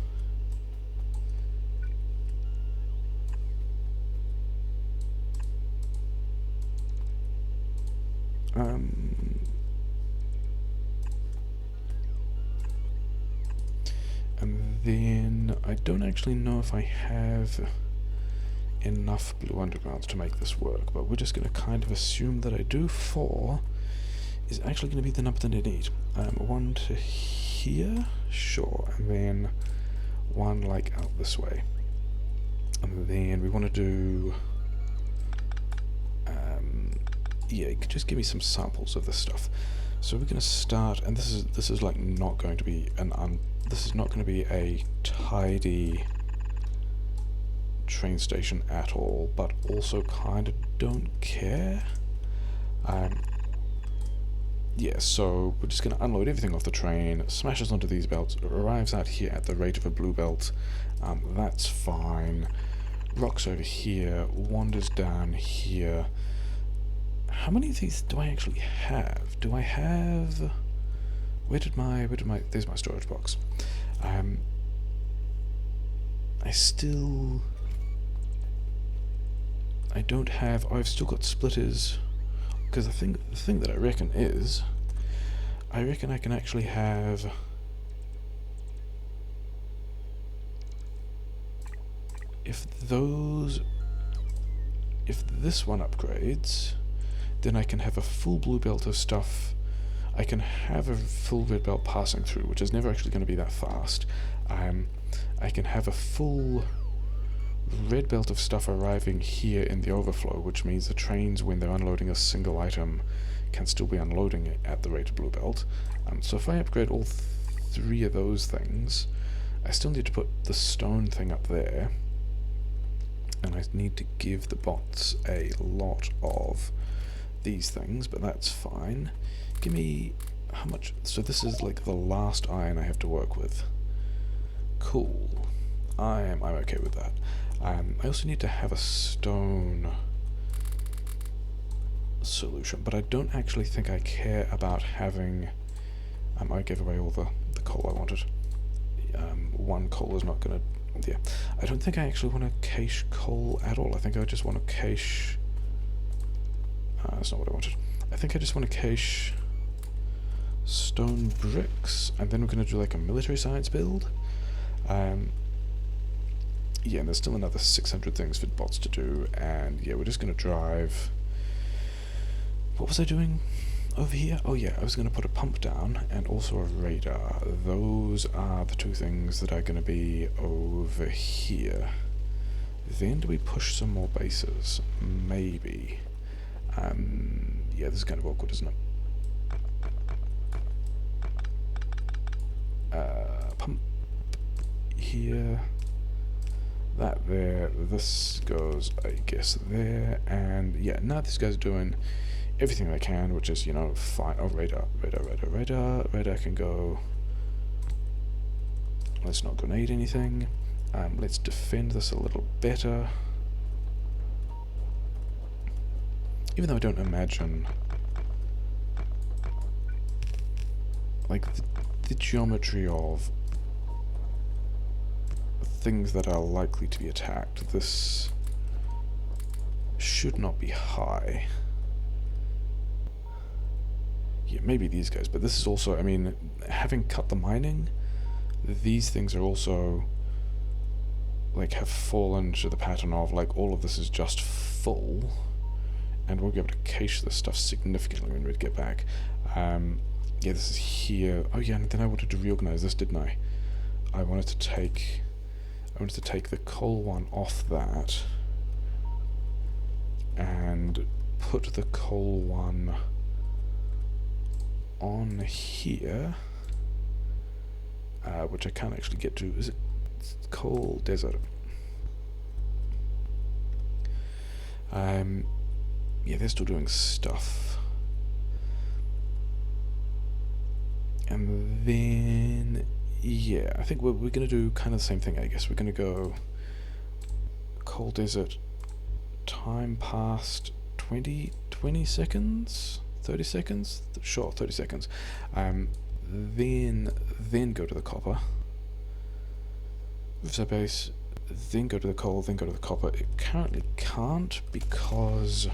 And then I don't actually know if I have enough blue undergrounds to make this work, but we're just going to kind of assume that I do. 4 is actually going to be the number that I need. 1 to here, sure, and then 1 like out this way. And then we want to do... yeah, just give me some samples of this stuff. So we're going to start, and this is like not going to be this is not going to be a tidy train station at all, but also kind of don't care. Yeah, so we're just going to unload everything off the train, smashes onto these belts, arrives out here at the rate of a blue belt. That's fine. Rocks over here, wanders down here. How many of these do I actually have? Do I have... Where did my... There's my storage box. I don't have... I've still got splitters. Because the thing that I reckon is... I reckon I can actually have... If this one upgrades... then I can have a full blue belt of stuff. I can have a full red belt passing through, which is never actually going to be that fast. I can have a full red belt of stuff arriving here in the overflow, which means the trains, when they're unloading a single item, can still be unloading it at the rate of blue belt. So if I upgrade all 3 of those things, I still need to put the stone thing up there, and I need to give the bots a lot of these things, but that's fine. Give me how much? So this is like the last iron I have to work with. Cool. I'm okay with that. I also need to have a stone solution, but I don't actually think I care about having... I gave away all the coal I wanted. 1 coal is not gonna... Yeah. I don't think I actually want to cache coal at all. I think I just want to cache... that's not what I wanted. I think I just want to cache stone bricks, and then we're going to do like a military science build. Yeah, and there's still another 600 things for bots to do, and yeah, we're just going to drive... What was I doing over here? Oh yeah, I was going to put a pump down, and also a radar. Those are the 2 things that are going to be over here. Then do we push some more bases? Maybe. Yeah, this is kind of awkward, isn't it? Pump here, that there, this goes, I guess, there, and yeah, now these guys are doing everything they can, which is, you know, fine. Oh, radar can go. Let's not grenade anything. Let's defend this a little better. Even though I don't imagine, like, the geometry of things that are likely to be attacked, this should not be high. Yeah, maybe these guys, but this is also, I mean, having cut the mining, these things are also, like, have fallen to the pattern of, like, all of this is just full, and we'll be able to cache this stuff significantly when we get back. Yeah, this is here. Oh yeah, and then I wanted to reorganize this, didn't I? I wanted to take the coal one off that, and put the coal one on here, which I can't actually get to. Is it coal desert? Yeah, they're still doing stuff. And then, yeah, I think we're going to do kind of the same thing, I guess. We're going to go coal desert, time past 20 seconds? 30 seconds? Sure, 30 seconds. Then go to the copper. So base, then go to the coal, then go to the copper. It currently can't because,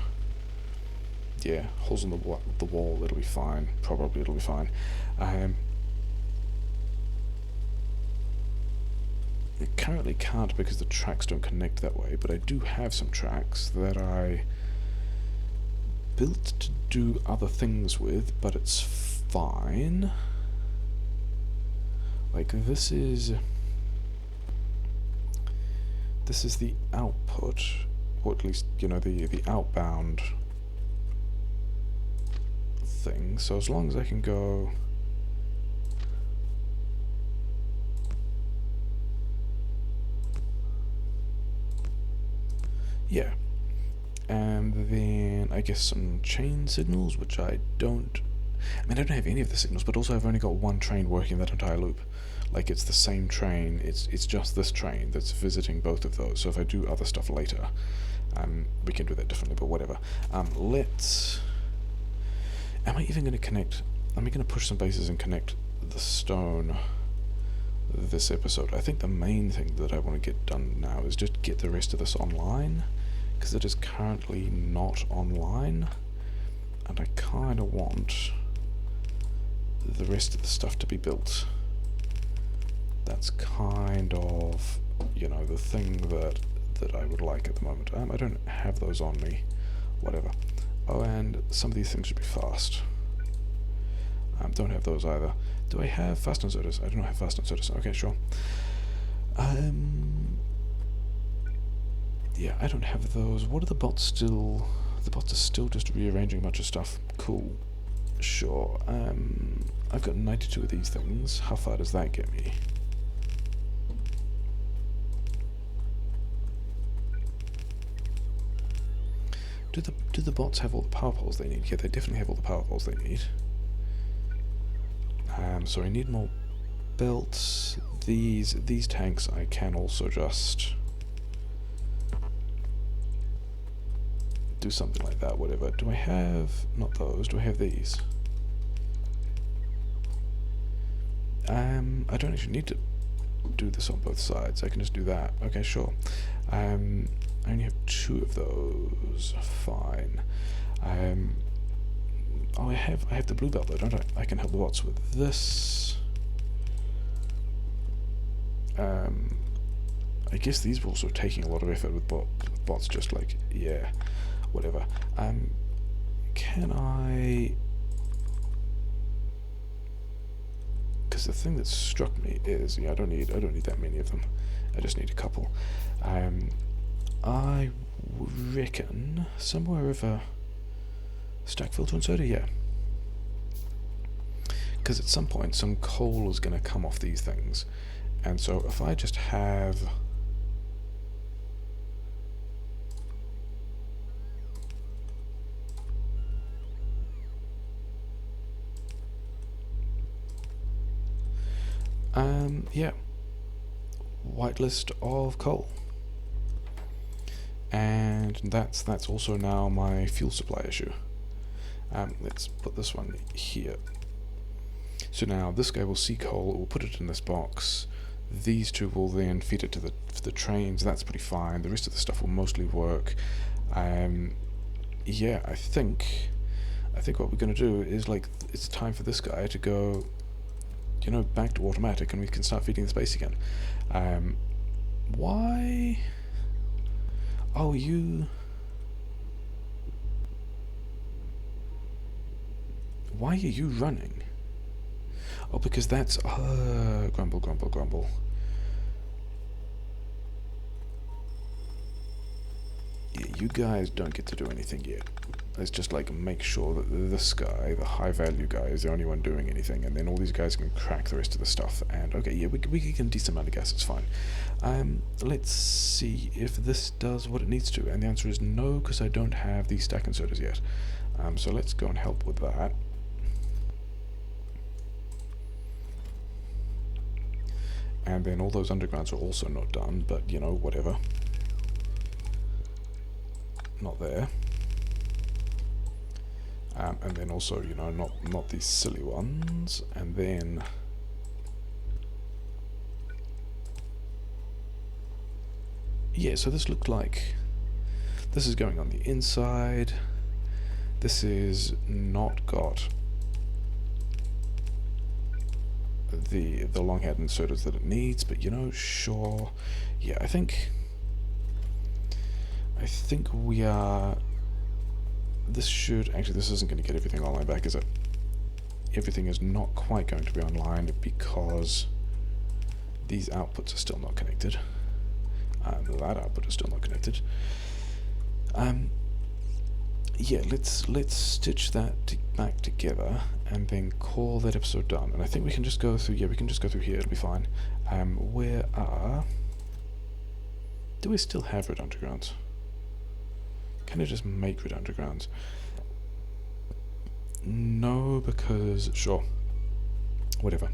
yeah, holes in the wall, it'll be fine. Probably it'll be fine. It currently can't because the tracks don't connect that way, but I do have some tracks that I built to do other things with, but it's fine. Like, this is the output, or at least, you know, the outbound thing, so as long as I can go... Yeah. And then I guess some chain signals, which I don't... I mean, I don't have any of the signals, but also I've only got one train working that entire loop. Like, it's the same train, it's just this train that's visiting both of those, so if I do other stuff later, we can do that differently, but whatever. Let's... Am I even going to connect... Am I going to push some bases and connect the stone this episode? I think the main thing that I want to get done now is just get the rest of this online, because it is currently not online, and I kind of want the rest of the stuff to be built. That's kind of, you know, the thing that I would like at the moment. I don't have those on me. Whatever. Oh, and some of these things should be fast. Don't have those either. Do I have fast inserters? I don't have fast inserters. Okay, sure. Yeah, I don't have those. What are the bots still? The bots are still just rearranging a bunch of stuff. Cool. Sure. I've got 92 of these things. How far does that get me? Do the bots have all the power poles they need? Yeah, they definitely have all the power poles they need. So I need more belts. These tanks I can also just do something like that, whatever. Do I have... not those, do I have these? I don't actually need to do this on both sides, I can just do that. Okay, sure. I only have 2 of those. Fine. Oh, I have the blue belt though, don't I? I can help the bots with this. I guess these were also taking a lot of effort with bots, just like, yeah, whatever. Can I... because the thing that struck me is, yeah, I don't need that many of them. I just need a couple. I reckon somewhere over stack filter inserter, yeah. Because at some point some coal is going to come off these things, and so if I just have... yeah, whitelist of coal, and that's also now my fuel supply issue. Let's put this one here. So now this guy will see coal, it will put it in this box. These two will then feed it to the trains. That's pretty fine. The rest of the stuff will mostly work. Yeah, I think what we're going to do is, like, it's time for this guy to go, you know, back to automatic, and we can start feeding the space again. Why? Oh, you... Why are you running? Oh, because that's... grumble, grumble, grumble. you guys don't get to do anything yet. Let's just like make sure that this guy, the high value guy, is the only one doing anything, and then all these guys can crack the rest of the stuff. And okay, yeah, we can get a decent amount of gas, it's fine. Let's see if this does what it needs to, and the answer is no, because I don't have the stack inserters yet. So let's go and help with that. And then all those undergrounds are also not done, but you know, whatever. Not there. And then also, you know, not these silly ones. And then yeah, so this looked like this is going on the inside. This is not got the long head inserters that it needs, but you know, sure. Yeah, I think we are. This should actually. This isn't going to get everything online back, is it? Everything is not quite going to be online because these outputs are still not connected. That output is still not connected. Yeah, let's stitch that back together and then call that episode done. And I think we can just go through. Yeah, we can just go through here. It'll be fine. Where are? Do we still have red undergrounds? Can I just make red undergrounds? No, because sure, whatever.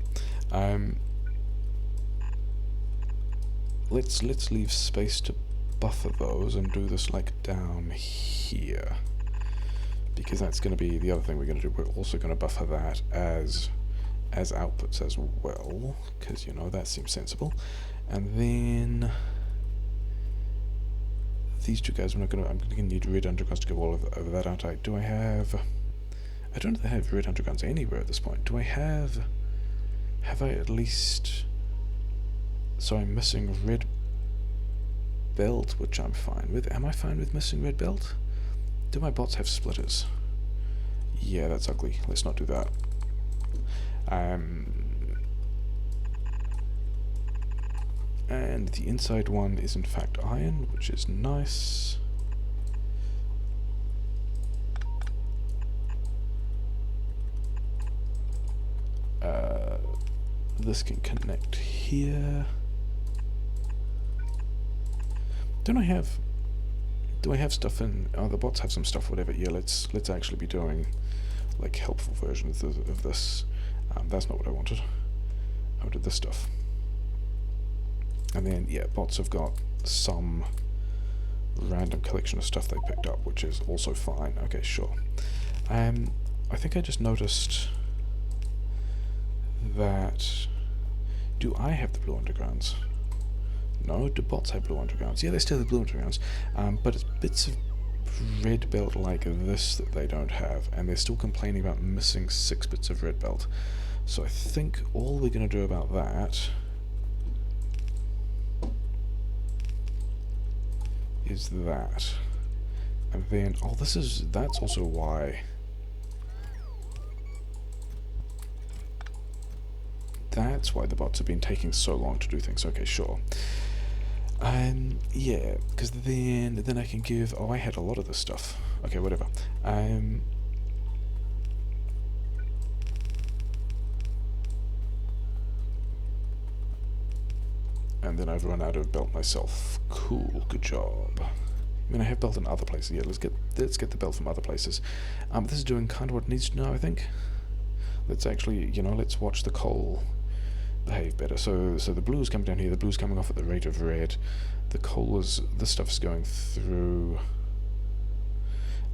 Let's leave space to buffer those and do this like down here, because that's going to be the other thing we're going to do. We're also going to buffer that as outputs as well, because you know that seems sensible. And then these two guys, I'm going to need red undergrounds to go all over that, aren't I? Do I have? I don't know if I have red undergrounds anywhere at this point. Do I have? Have I at least? So I'm missing red belt, which I'm fine with. Am I fine with missing red belt? Do my bots have splitters? Yeah, that's ugly. Let's not do that. And the inside one is in fact iron, which is nice. This can connect here. Do I have stuff in? Oh, the bots have some stuff, whatever. Yeah, let's actually be doing like helpful versions of this. That's not what I wanted. I wanted this stuff. And then yeah, bots have got some random collection of stuff they picked up, which is also fine. Okay, sure. I think I just noticed that. Do I have the blue undergrounds? No, do bots have blue undergrounds? Yeah, they still have blue undergrounds, but it's bits of red belt like this that they don't have, and they're still complaining about missing 6 bits of red belt. So I think all we're going to do about that is that. And then, oh, that's also why. That's why the bots have been taking so long to do things. Okay, sure. Yeah, because then I can give. Oh, I had a lot of this stuff. Okay, whatever. And then I've run out of belt myself. Cool, good job. I mean, I have belt in other places. Yeah, let's get the belt from other places. This is doing kind of what it needs to know, I think. Let's actually, you know, let's watch the coal behave better. So the blue's coming down here. The blue's coming off at the rate of red. The coal is, this stuff's going through.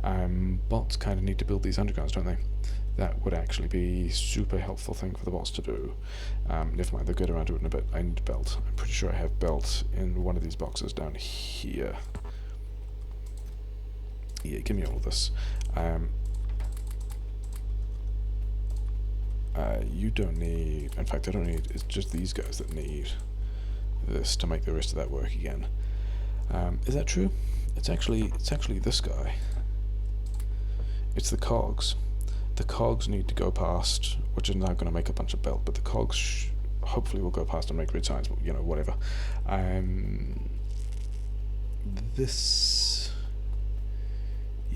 Bots kind of need to build these undergrounds, don't they? That would actually be super helpful thing for the bots to do. Never mind, they'll get around to it in a bit. I need belt. I'm pretty sure I have belt in one of these boxes down here. Yeah, give me all of this. You don't need, in fact I don't need, it's just these guys that need this to make the rest of that work again. Is that true? It's actually this guy. It's the cogs. The cogs need to go past, which is now going to make a bunch of belt, but the cogs hopefully will go past and make red signs, you know, whatever. This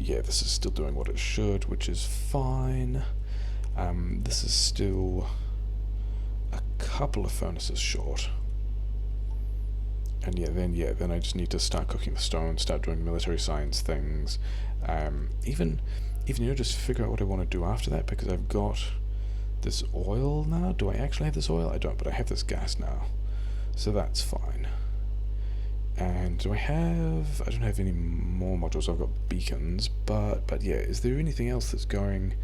yeah, this is still doing what it should, which is fine. This is still a couple of furnaces short. And then I just need to start cooking the stone, start doing military science things. Even just figure out what I want to do after that, because I've got this oil now. Do I actually have this oil? I don't, but I have this gas now. So that's fine. And do I have... I don't have any more modules. I've got beacons, but yeah, is there anything else that's going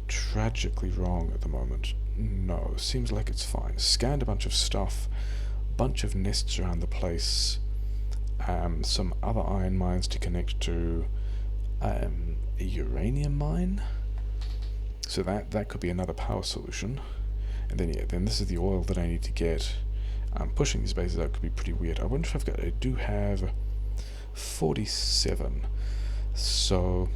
tragically wrong at the moment? No, seems like it's fine. Scanned a bunch of stuff, bunch of nests around the place, some other iron mines to connect to a uranium mine, so that could be another power solution. And then this is the oil that I need to get. Pushing these bases out could be pretty weird. I wonder if I do have 47, so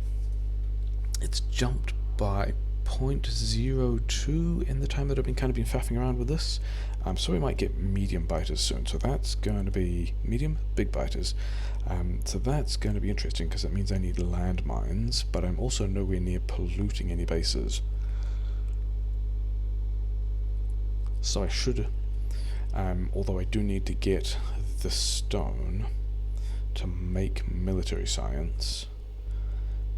it's jumped by 0.02 in the time that I've been faffing around with this. So we might get medium biters soon. So that's going to be medium, big biters. So that's going to be interesting, because that means I need landmines, but I'm also nowhere near polluting any bases. So I should, although I do need to get the stone to make military science,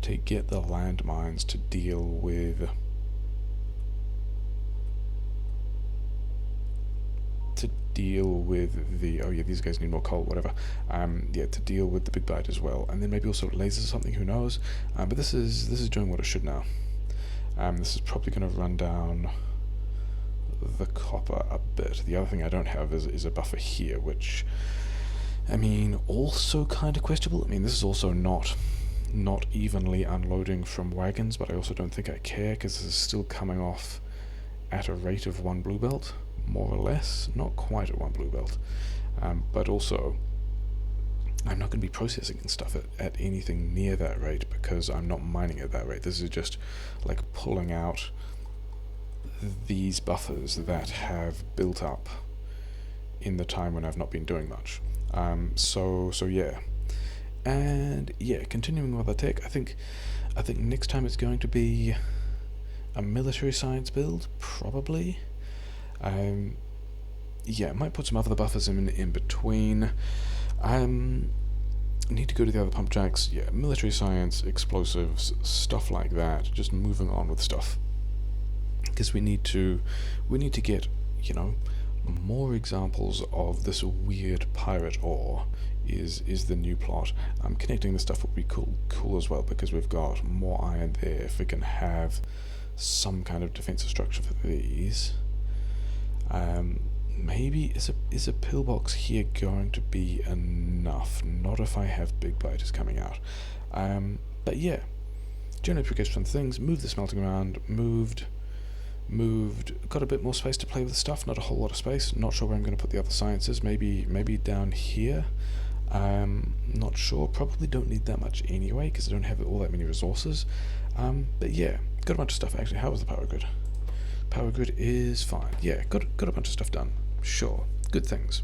to get the landmines to deal with the, oh yeah, these guys need more coal, whatever. To deal with the big bite as well, and then maybe also lasers or something, who knows. But this is doing what it should now. This is probably going to run down the copper a bit. The other thing I don't have is a buffer here, which, I mean, also kind of questionable. I mean, this is also not evenly unloading from wagons, but I also don't think I care, because this is still coming off at a rate of 1 blue belt, more or less. Not quite at 1 blue belt, but also I'm not going to be processing stuff at anything near that rate, because I'm not mining at that rate. This is just like pulling out these buffers that have built up in the time when I've not been doing much. So yeah. And yeah, continuing with the tech, I think next time it's going to be a military science build, probably. Yeah, might put some other buffers in between. Need to go to the other pump jacks. Yeah, military science, explosives, stuff like that. Just moving on with stuff, because we need to get, more examples of this weird pirate ore. Is the new plot. Connecting the stuff would be cool as well, because we've got more iron there. If we can have some kind of defensive structure for these, maybe is a pillbox here going to be enough? Not if I have big biters coming out. But yeah, general application from things. Move the smelting around. Moved. Got a bit more space to play with stuff. Not a whole lot of space. Not sure where I'm going to put the other sciences. Maybe down here. Not sure. Probably don't need that much anyway, because I don't have all that many resources. But yeah, got a bunch of stuff. Actually, how was the power grid? Power grid is fine. Yeah, got a bunch of stuff done. Sure, good things.